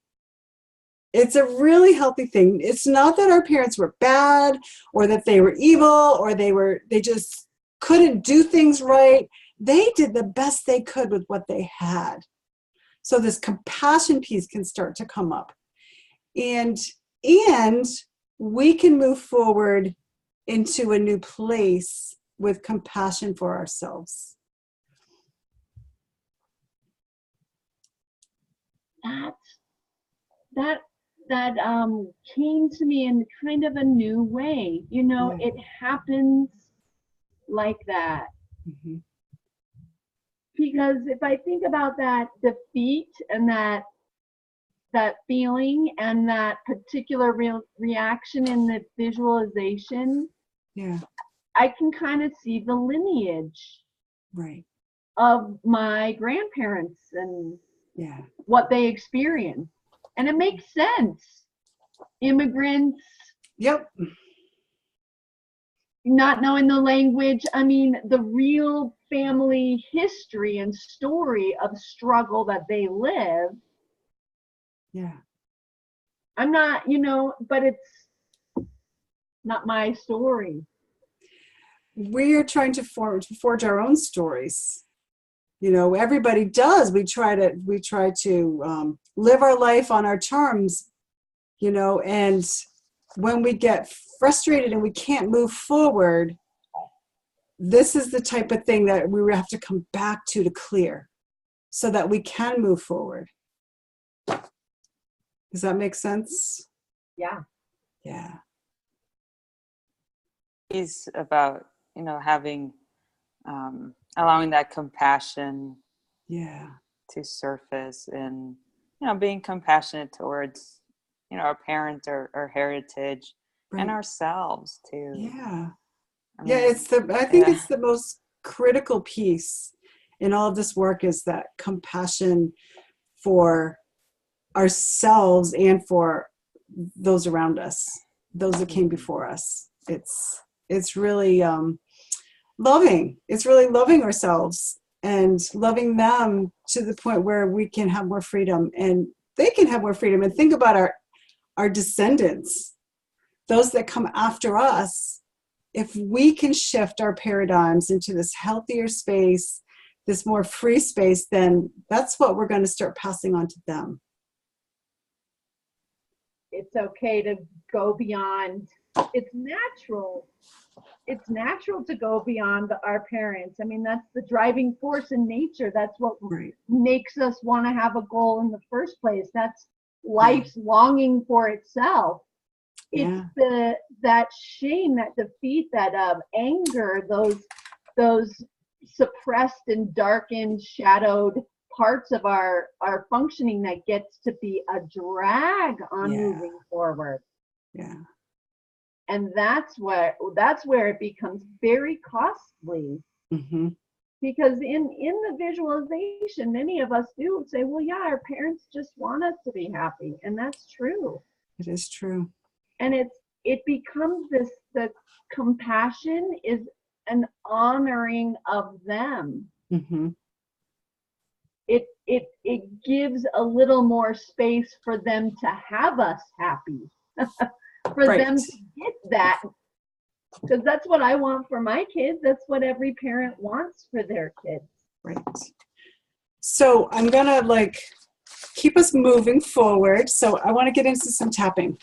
It's a really healthy thing. It's not that our parents were bad or that they were evil or they just couldn't do things right. They did the best they could with what they had. So this compassion piece can start to come up. And we can move forward into a new place with compassion for ourselves. That came to me in kind of a new way. You know, Yeah. it happens like that. Mm-hmm. Because if I think about that defeat and that feeling and that particular reaction in the visualization, Yeah. I can kind of see the lineage Right. of my grandparents and Yeah. what they experienced. And it makes sense. Immigrants, Yep. not knowing the language. I mean, the real family history and story of struggle that they live. Yeah. I'm not, but it's not my story. We are trying to forge our own stories. You know, everybody does. We try to live our life on our terms, you know, and when we get frustrated and we can't move forward, this is the type of thing that we have to come back to clear so that we can move forward. Does that make sense? Yeah. Yeah. It's about, having, allowing that compassion Yeah. to surface and, being compassionate towards, our parents, our heritage, Right. and ourselves too. Yeah. I mean, I think it's the most critical piece in all of this work is that compassion for ourselves and for those around us, those that came before us. It's really loving. It's really loving ourselves and loving them to the point where we can have more freedom and they can have more freedom. And think about our descendants, those that come after us. If we can shift our paradigms into this healthier space, this more free space, then that's what we're going to start passing on to them. it's okay to go beyond. It's natural. It's natural to go beyond our parents. I mean, that's the driving force in nature. That's what Right. makes us want to have a goal in the first place. That's life's longing for itself. It's that shame, that defeat, that anger, those suppressed and darkened, shadowed parts of our functioning that gets to be a drag on moving forward. Yeah. And that's where it becomes very costly. Mm-hmm. Because in the visualization, many of us do say, well, yeah, our parents just want us to be happy. And that's true. It is true. And it becomes this, the compassion is an honoring of them. Mm-hmm. It gives a little more space for them to have us happy. For them to get that, because that's what I want for my kids. That's what every parent wants for their kids. Right. So I'm gonna keep us moving forward. So I want to get into some tapping.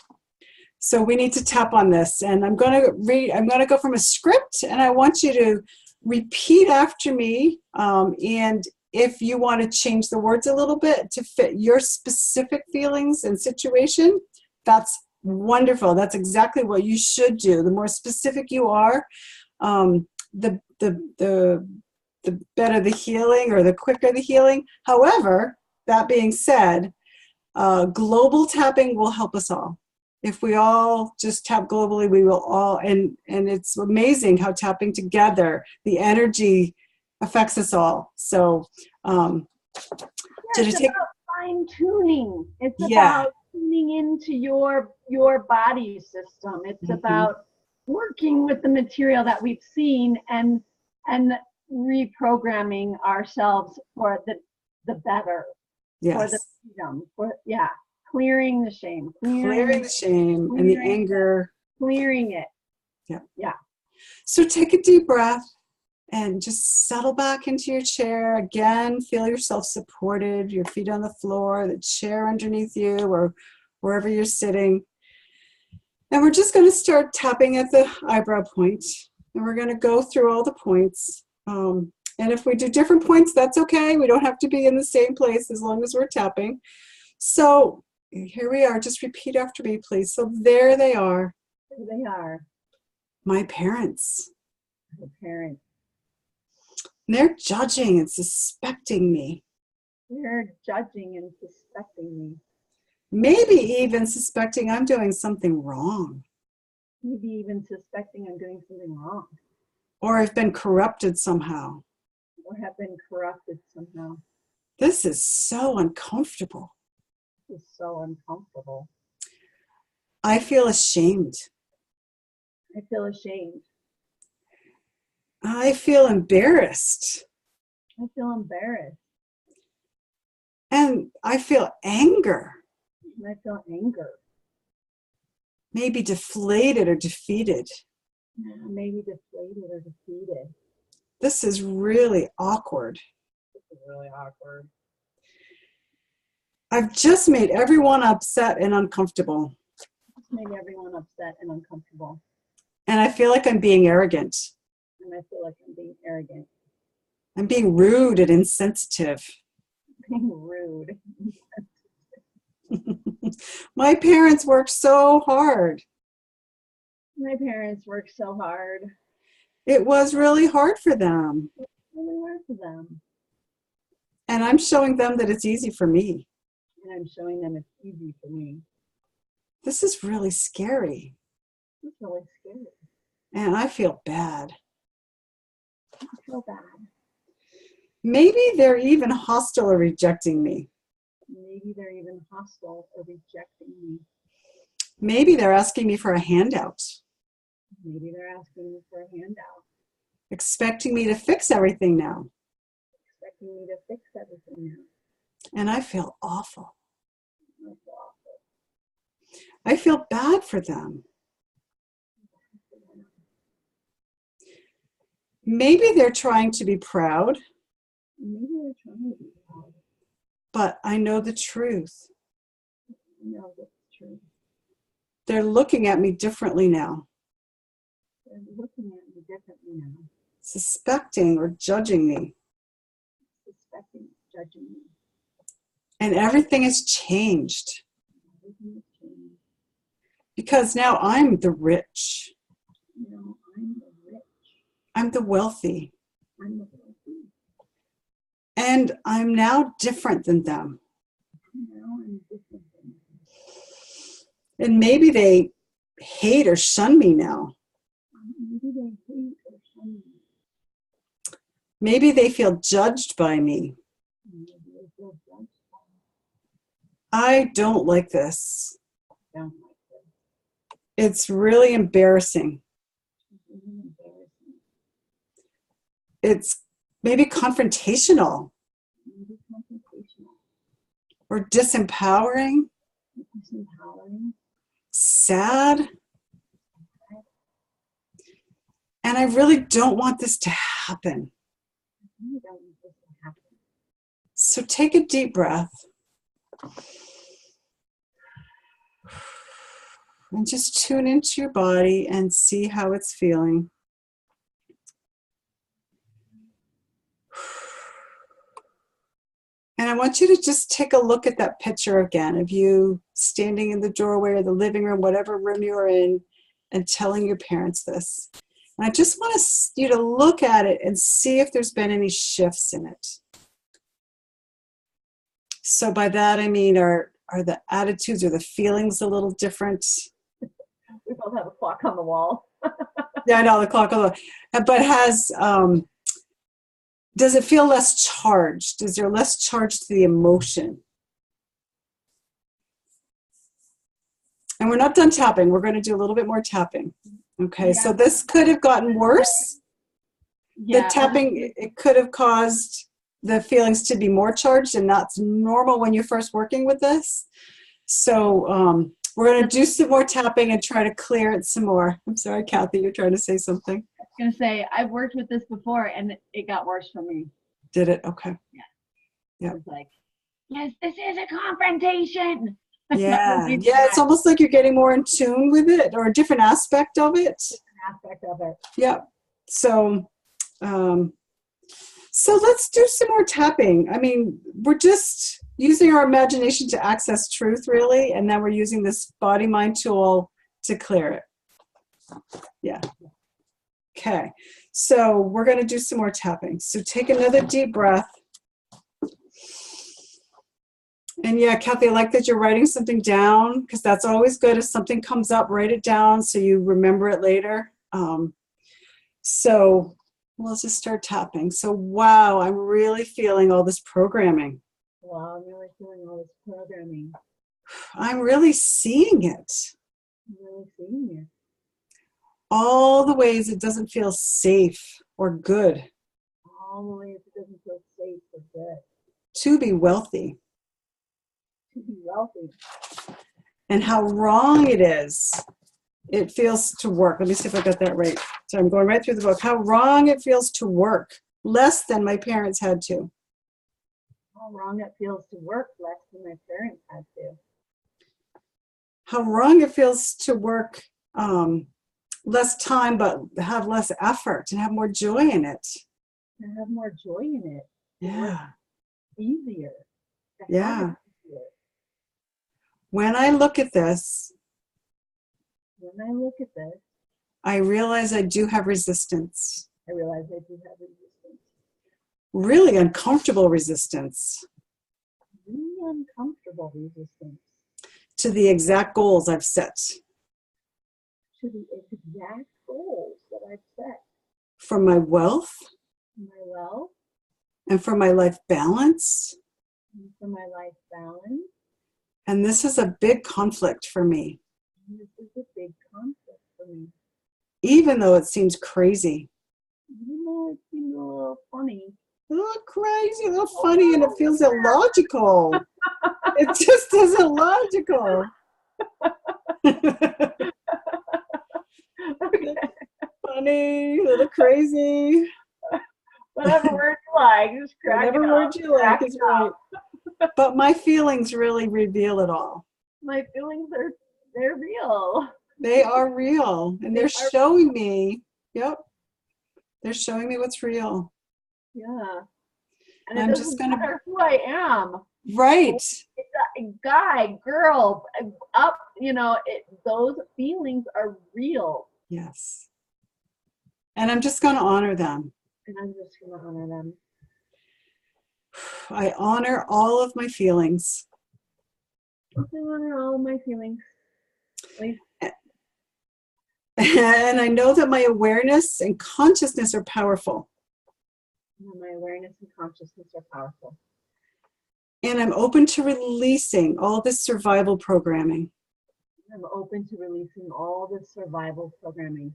So we need to tap on this, and I'm gonna go from a script, and I want you to repeat after me. And if you want to change the words a little bit to fit your specific feelings and situation, that's wonderful. That's exactly what you should do. The more specific you are, the better the healing, or the quicker the healing. However, that being said, global tapping will help us all. If we all just tap globally, we will all, and it's amazing how tapping together, the energy affects us all. So it's about fine tuning. It's about tuning into your body system. It's about working with the material that we've seen and reprogramming ourselves for the better, for the freedom, clearing the shame, clearing the shame and the anger, clearing it. Yeah. So take a deep breath and just settle back into your chair. Again, feel yourself supported, your feet on the floor, the chair underneath you, or wherever you're sitting. And we're just going to start tapping at the eyebrow point. And we're going to go through all the points. And if we do different points, that's okay. We don't have to be in the same place as long as we're tapping. So here we are. Just repeat after me, please. So there they are. There they are. My parents. My parents. They're judging and suspecting me. They're judging and suspecting me. Maybe even suspecting I'm doing something wrong. Maybe even suspecting I'm doing something wrong. Or I've been corrupted somehow. Or have been corrupted somehow. This is so uncomfortable. This is so uncomfortable. I feel ashamed. I feel ashamed. I feel embarrassed. I feel embarrassed. And I feel anger. And I feel anger. Maybe deflated or defeated. Maybe deflated or defeated. This is really awkward. This is really awkward. I've just made everyone upset and uncomfortable. Just made everyone upset and uncomfortable. And I feel like I'm being arrogant. And I feel like I'm being arrogant. I'm being rude and insensitive. Being rude. My parents worked so hard. My parents worked so hard. It was really hard for them. It was really hard for them. And I'm showing them that it's easy for me. And I'm showing them it's easy for me. This is really scary. It's really scary. And I feel bad. I feel bad. Maybe they're even hostile or rejecting me. Maybe they're even hostile or rejecting me. Maybe they're asking me for a handout. Maybe they're asking me for a handout. Expecting me to fix everything now. Expecting me to fix everything now. And I feel awful. I feel awful. I feel bad for them. Maybe they're trying to be proud. Maybe they're trying to be proud. But I know the truth. I know that's true. They're looking at me differently now, They're looking at me differently now. suspecting or judging me. Suspecting, judging me. And everything has changed Everything has changed. because now I'm the rich. You know, I'm the rich. I'm the wealthy. I'm the wealthy. And I'm now different than them. Now I'm different than them. And maybe they hate or shun me now. Maybe they hate or shun me. Maybe they feel judged by me. Maybe they feel judged by me. I don't like this. Don't like this. It's really embarrassing. It's really embarrassing. It's maybe confrontational Maybe confrontational. or disempowering, Disempowering. sad. And I really don't want this to happen. I really don't want this to happen. So take a deep breath and just tune into your body and see how it's feeling. And I want you to just take a look at that picture again of you standing in the doorway or the living room, whatever room you're in, and telling your parents this. And I just want you to look at it and see if there's been any shifts in it. So by that I mean, are the attitudes or the feelings a little different? We both have a clock on the wall. Yeah, I know the clock. But does it feel less charged? Is there less charge to the emotion? And we're not done tapping. We're going to do a little bit more tapping. Okay, Yeah. so this could have gotten worse. Yeah. The tapping, it could have caused the feelings to be more charged, and that's normal when you're first working with this. So we're going to do some more tapping and try to clear it some more. I'm sorry, Kathy, you're trying to say something. I was going to say, I've worked with this before and it got worse for me. Did it? Okay. Yeah. It was like, yes, this is a confrontation. Yeah. Yeah, it's almost like you're getting more in tune with it or a different aspect of it. Aspect of it. Yeah. So let's do some more tapping. I mean, we're just using our imagination to access truth, really, and then we're using this body-mind tool to clear it. Yeah. Okay. So we're going to do some more tapping. So take another deep breath. And yeah, Kathy, I like that you're writing something down because that's always good. If something comes up, write it down so you remember it later. So let's just start tapping. So wow, I'm really feeling all this programming. Wow, I'm really feeling all this programming. I'm really seeing it. I'm really seeing it. All the ways it doesn't feel safe or good All the ways it doesn't feel safe or good. to be wealthy. To be wealthy. And how wrong it is. It feels to work. Let me see if I got that right. So I'm going right through the book. How wrong it feels to work less than my parents had to. How wrong it feels to work less than my parents had to. How wrong it feels to work less time but have less effort and have more joy in it. To have more joy in it. Yeah. Easier. Yeah. Easier. When I look at this, When I look at this, I realize I do have resistance. I realize I do have resistance. Really uncomfortable resistance Really uncomfortable resistance to the exact goals I've set to the exact goals that I've set for my wealth for my wealth and for my life balance. and for my life balance. And this is a big conflict for me, And this is a big conflict for me. even though it seems crazy. Even though it seems a little funny. A little crazy, a little funny, and it feels illogical. It just isn't logical. Okay. Funny, a little crazy. Whatever word you like, just crack Whatever it word up. you like Crack is it right. up. But my feelings really reveal it all. My feelings are They're real. They are real. And they're They are showing me, yep, they're showing me what's real. Yeah. And it I'm just doesn't going to, matter who I am. right. It's a guy, girl, up, those feelings are real. Yes. And I'm just going to honor them. And I'm just going to honor them. I honor all of my feelings. I honor all of my feelings. Like, And I know that my awareness and consciousness are powerful. my awareness and consciousness are powerful. And I'm open to releasing all this survival programming I'm open to releasing all the survival programming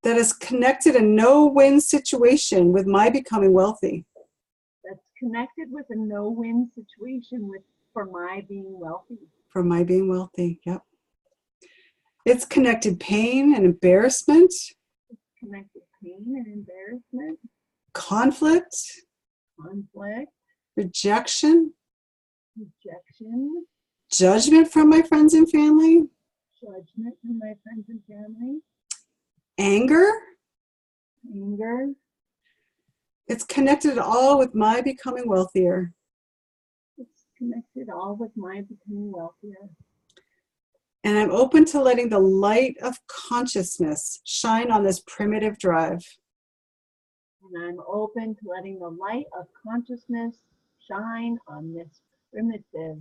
that is connected a no-win situation with my becoming wealthy. that's connected with a no-win situation for my being wealthy. For my being wealthy, yep. It's connected pain and embarrassment, Connected pain and embarrassment, conflict, conflict, rejection, rejection, judgment from my friends and family, judgment from my friends and family, anger. anger. It's connected all with my becoming wealthier. It's connected all with my becoming wealthier. And I'm open to letting the light of consciousness shine on this primitive drive. And I'm open to letting the light of consciousness shine on this primitive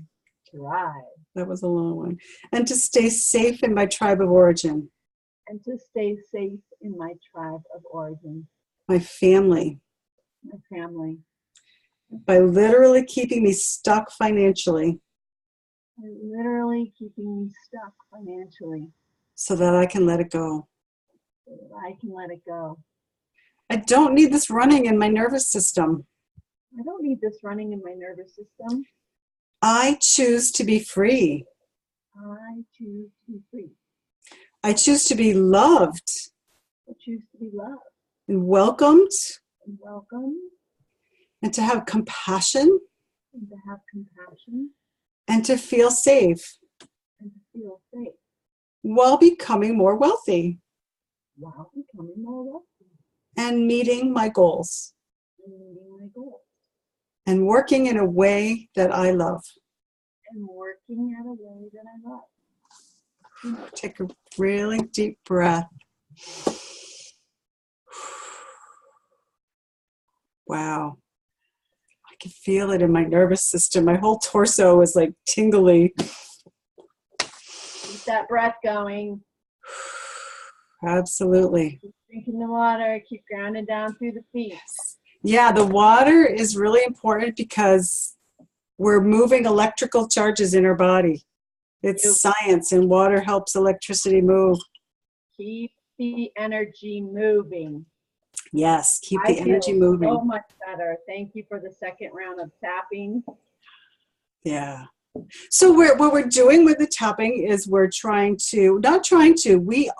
drive. That was a long one. And to stay safe in my tribe of origin, And to stay safe in my tribe of origin, my family, my family. by literally keeping me stuck financially They're literally keeping me stuck financially so that I can let it go. so that I can let it go. I don't need this running in my nervous system. I don't need this running in my nervous system. I choose to be free. I choose to be free. I choose to be loved I choose to be loved and welcomed and welcomed and to have compassion and to have compassion and to feel safe and to feel safe while becoming more wealthy while becoming more wealthy and meeting my goals and meeting my goals and working in a way that I love. and working at a way that I love. Take a really deep breath. Wow. I can feel it in my nervous system. My whole torso is like tingly. Keep that breath going. Absolutely. Keep drinking the water. Keep grounding down through the feet. Yeah, the water is really important because we're moving electrical charges in our body. It's science, and water helps electricity move. Keep the energy moving. Yes, keep the I energy feel moving. so much better. Thank you for the second round of tapping. Yeah. So what we're doing with the tapping is we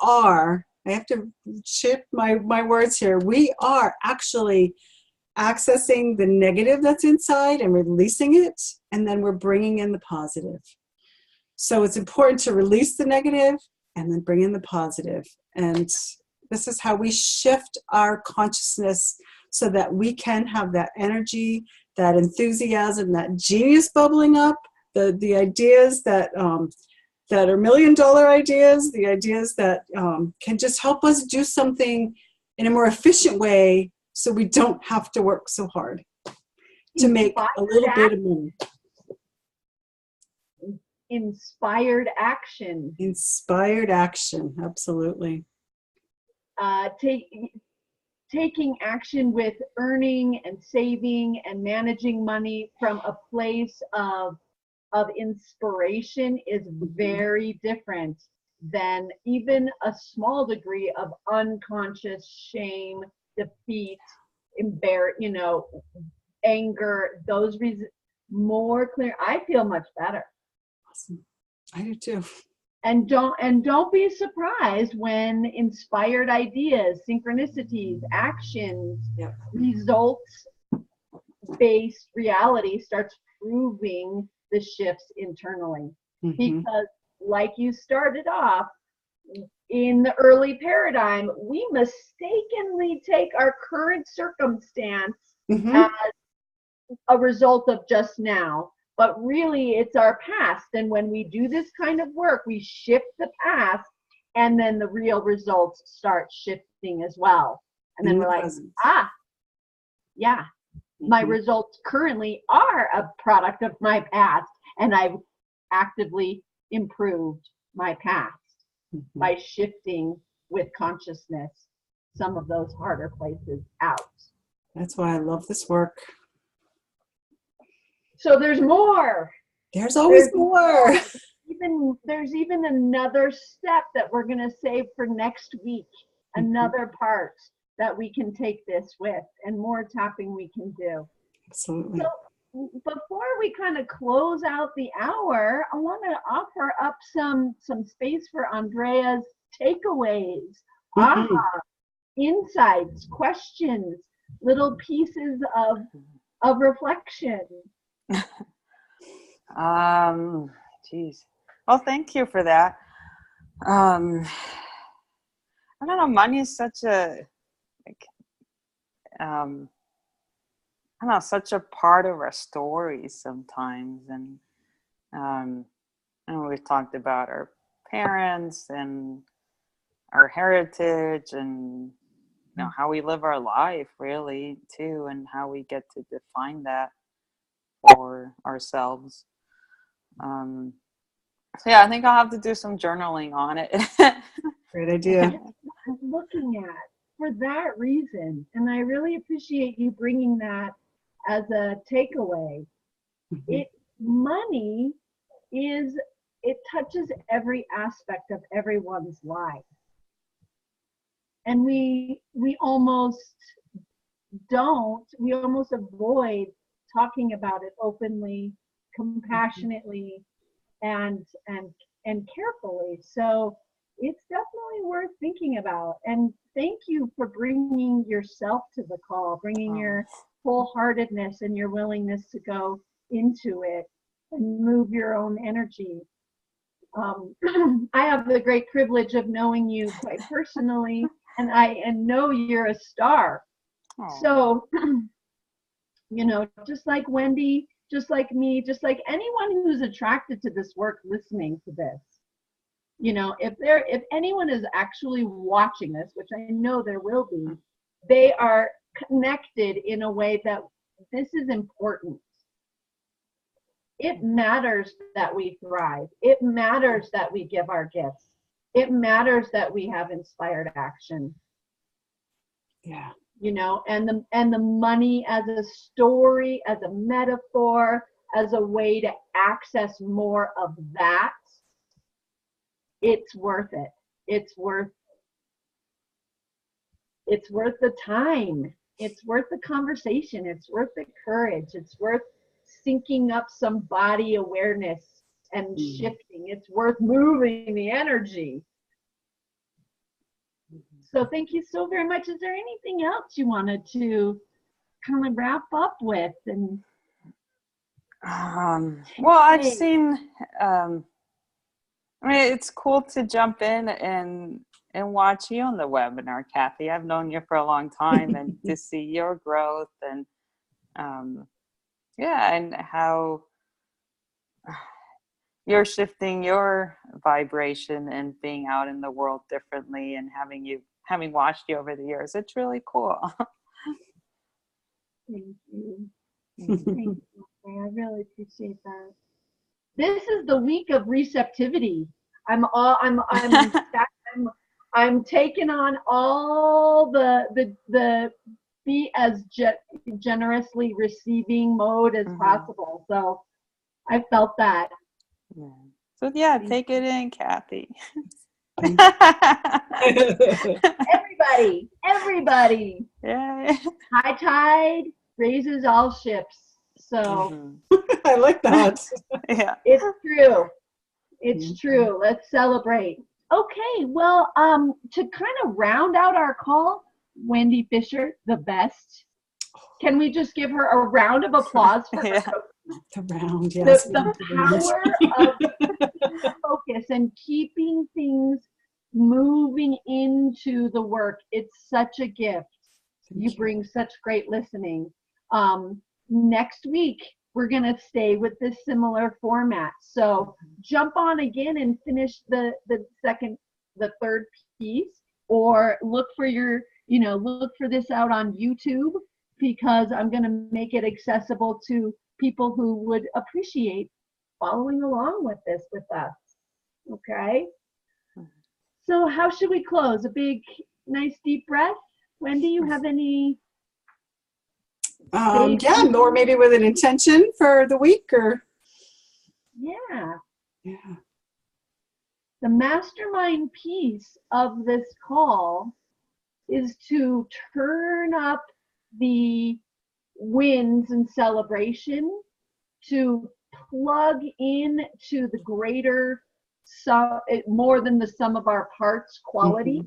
are, I have to shift my words here. We are actually accessing the negative that's inside and releasing it, and then we're bringing in the positive. So it's important to release the negative and then bring in the positive. And this is how we shift our consciousness so that we can have that energy, that enthusiasm, that genius bubbling up, the ideas that are $1 million ideas, the ideas that can just help us do something in a more efficient way so we don't have to work so hard to make a little bit of money. Inspired action. Inspired action, absolutely. Taking action with earning and saving and managing money from a place of inspiration is very different than even a small degree of unconscious shame, defeat, anger. Those reasons more clear. I feel much better. Awesome. I do too. And don't be surprised when inspired ideas, synchronicities, actions, results-based reality starts proving the shifts internally. Mm-hmm. Because like you started off, in the early paradigm, we mistakenly take our current circumstance Mhm. as a result of just now, but really it's our past. And when we do this kind of work, we shift the past, and then the real results start shifting as well. And then In we're the like, present. yeah, my Mhm. results currently are a product of my past, and I've actively improved my past Mhm. by shifting with consciousness some of those harder places out. That's why I love this work. So there's more. There's always There's more. There's even another step that we're going to save for next week, another part that we can take this with, and more tapping we can do. Absolutely. So before we kind of close out the hour, I want to offer up some space for Andrea's takeaways, insights, questions, little pieces of reflection. Geez. Well, thank you for that. I don't know. Money is such a, like, I don't know, such a part of our stories sometimes, and we've talked about our parents and our heritage, and how we live our life, really, too, and how we get to define that for ourselves. So yeah, I think I'll have to do some journaling on it. Great idea. I'm looking at for that reason, and I really appreciate you bringing that as a takeaway. Mhm. Money it touches every aspect of everyone's life, and we almost avoid talking about it openly, compassionately, and carefully. So it's definitely worth thinking about. And thank you for bringing yourself to the call, bringing your wholeheartedness and your willingness to go into it and move your own energy. I have the great privilege of knowing you quite personally, and I know you're a star. So, just like Wendy, just like me, just like anyone who's attracted to this work, listening to this, if anyone is actually watching this, which I know there will be, they are connected in a way that this is important. It matters that we thrive. It matters that we give our gifts. It matters that we have inspired action. Yeah. And the money as a story, as a metaphor, as a way to access more of that, it's worth it. It's worth the time. It's worth the conversation. It's worth the courage. It's worth syncing up some body awareness and shifting. It's worth moving the energy. So thank you so very much. Is there anything else you wanted to kind of wrap up with? And well, I've seen, it's cool to jump in and watch you on the webinar, Kathy. I've known you for a long time, and to see your growth, and and how you're shifting your vibration and being out in the world differently, and having watched you over the years. It's really cool. Thank you. Thank you. I really appreciate that. This is the week of receptivity. I'm taking on all the be as generously receiving mode as possible. So I felt that. Yeah. So yeah, take it in, Kathy. Everybody. Yeah. High tide raises all ships. So I like that. Yeah. It's true. It's true. Let's celebrate. Okay, well, to kind of round out our call, Wendy Fisher, the best. Can we just give her a round of applause for her? The round, yes. The power of focus and keeping things moving into the work. It's such a gift. You bring such great listening. Next week, we're going to stay with this similar format. So jump on again and finish the third piece, or look for look for this out on YouTube, because I'm going to make it accessible to people who would appreciate following along with this with us. Okay? So how should we close? A big, nice deep breath? Wendy, you have any? Yeah, or maybe with an intention for the week, or Yeah. yeah. The mastermind piece of this call is to turn up the wins and celebration, to plug in to the greater more than the sum of our parts quality.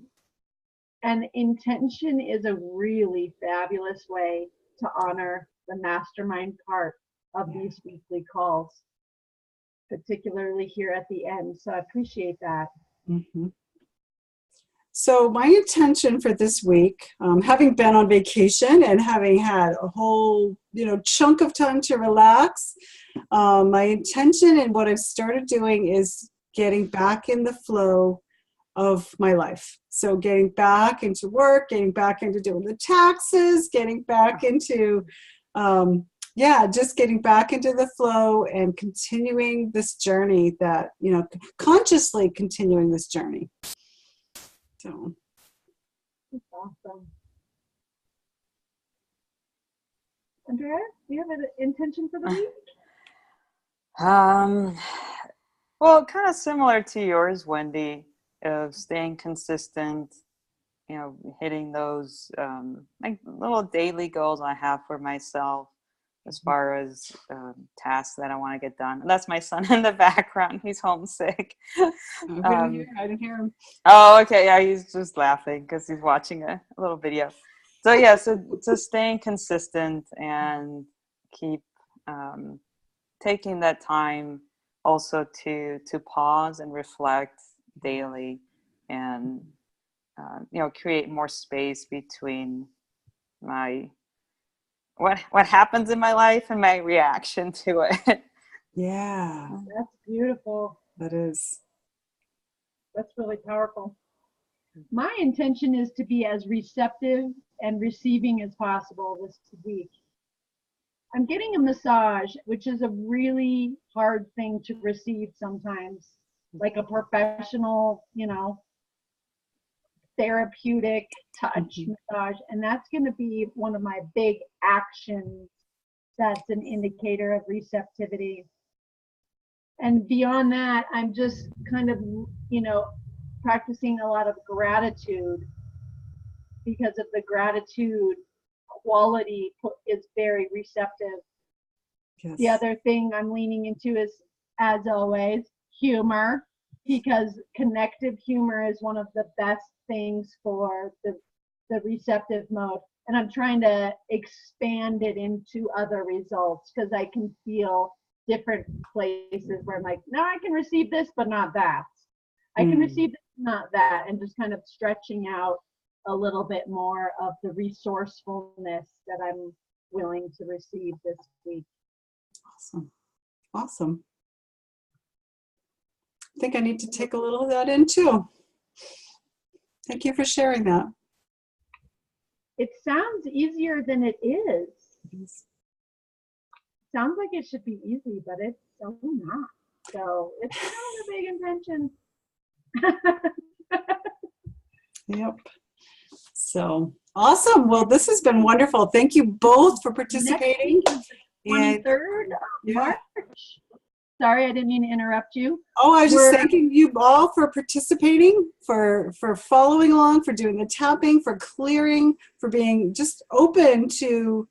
And intention is a really fabulous way to honor the mastermind part of these weekly calls, particularly here at the end. So I appreciate that. So my intention for this week, having been on vacation and having had a whole, chunk of time to relax, my intention and what I've started doing is getting back in the flow of my life. So getting back into work, getting back into doing the taxes, getting back into, just getting back into the flow and continuing this journey that, consciously continuing this journey. So. That's awesome. Andrea, do you have an intention for the week? Well, kind of similar to yours, Wendy, of staying consistent, hitting those like little daily goals I have for myself as far as tasks that I want to get done. And that's my son in the background. He's homesick. I didn't hear him. Oh, okay. Yeah, he's just laughing because he's watching a little video. So yeah, so staying consistent and keep taking that time also to pause and reflect daily, and create more space between my what happens in my life and my reaction to it. Yeah, that's beautiful. That is. That's really powerful. My intention is to be as receptive and receiving as possible this week. I'm getting a massage, which is a really hard thing to receive sometimes, like a professional, therapeutic touch massage. And that's going to be one of my big actions. That's an indicator of receptivity. And beyond that, I'm just kind of, practicing a lot of gratitude, because of the gratitude quality is very receptive. Yes. The other thing I'm leaning into is, as always, humor, because connective humor is one of the best things for the receptive mode. And I'm trying to expand it into other results, because I can feel different places where I'm like, no, I can receive this, but not that. I can receive this, not that, and just kind of stretching out a little bit more of the resourcefulness that I'm willing to receive this week. Awesome. I think I need to take a little of that in too. Thank you for sharing that. It sounds easier than it is. Sounds like it should be easy, but it's so not. So it's kind of a big intention. Yep. So awesome. Well, this has been wonderful. Thank you both for participating. 23rd of March. Sorry, I didn't mean to interrupt you. Oh, I was just thanking you all for participating, for following along, for doing the tapping, for clearing, for being just open to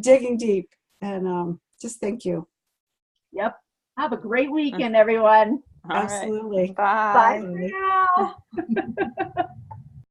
digging deep. And just thank you. Yep. Have a great weekend, everyone. Absolutely. Right. Bye. Bye for now.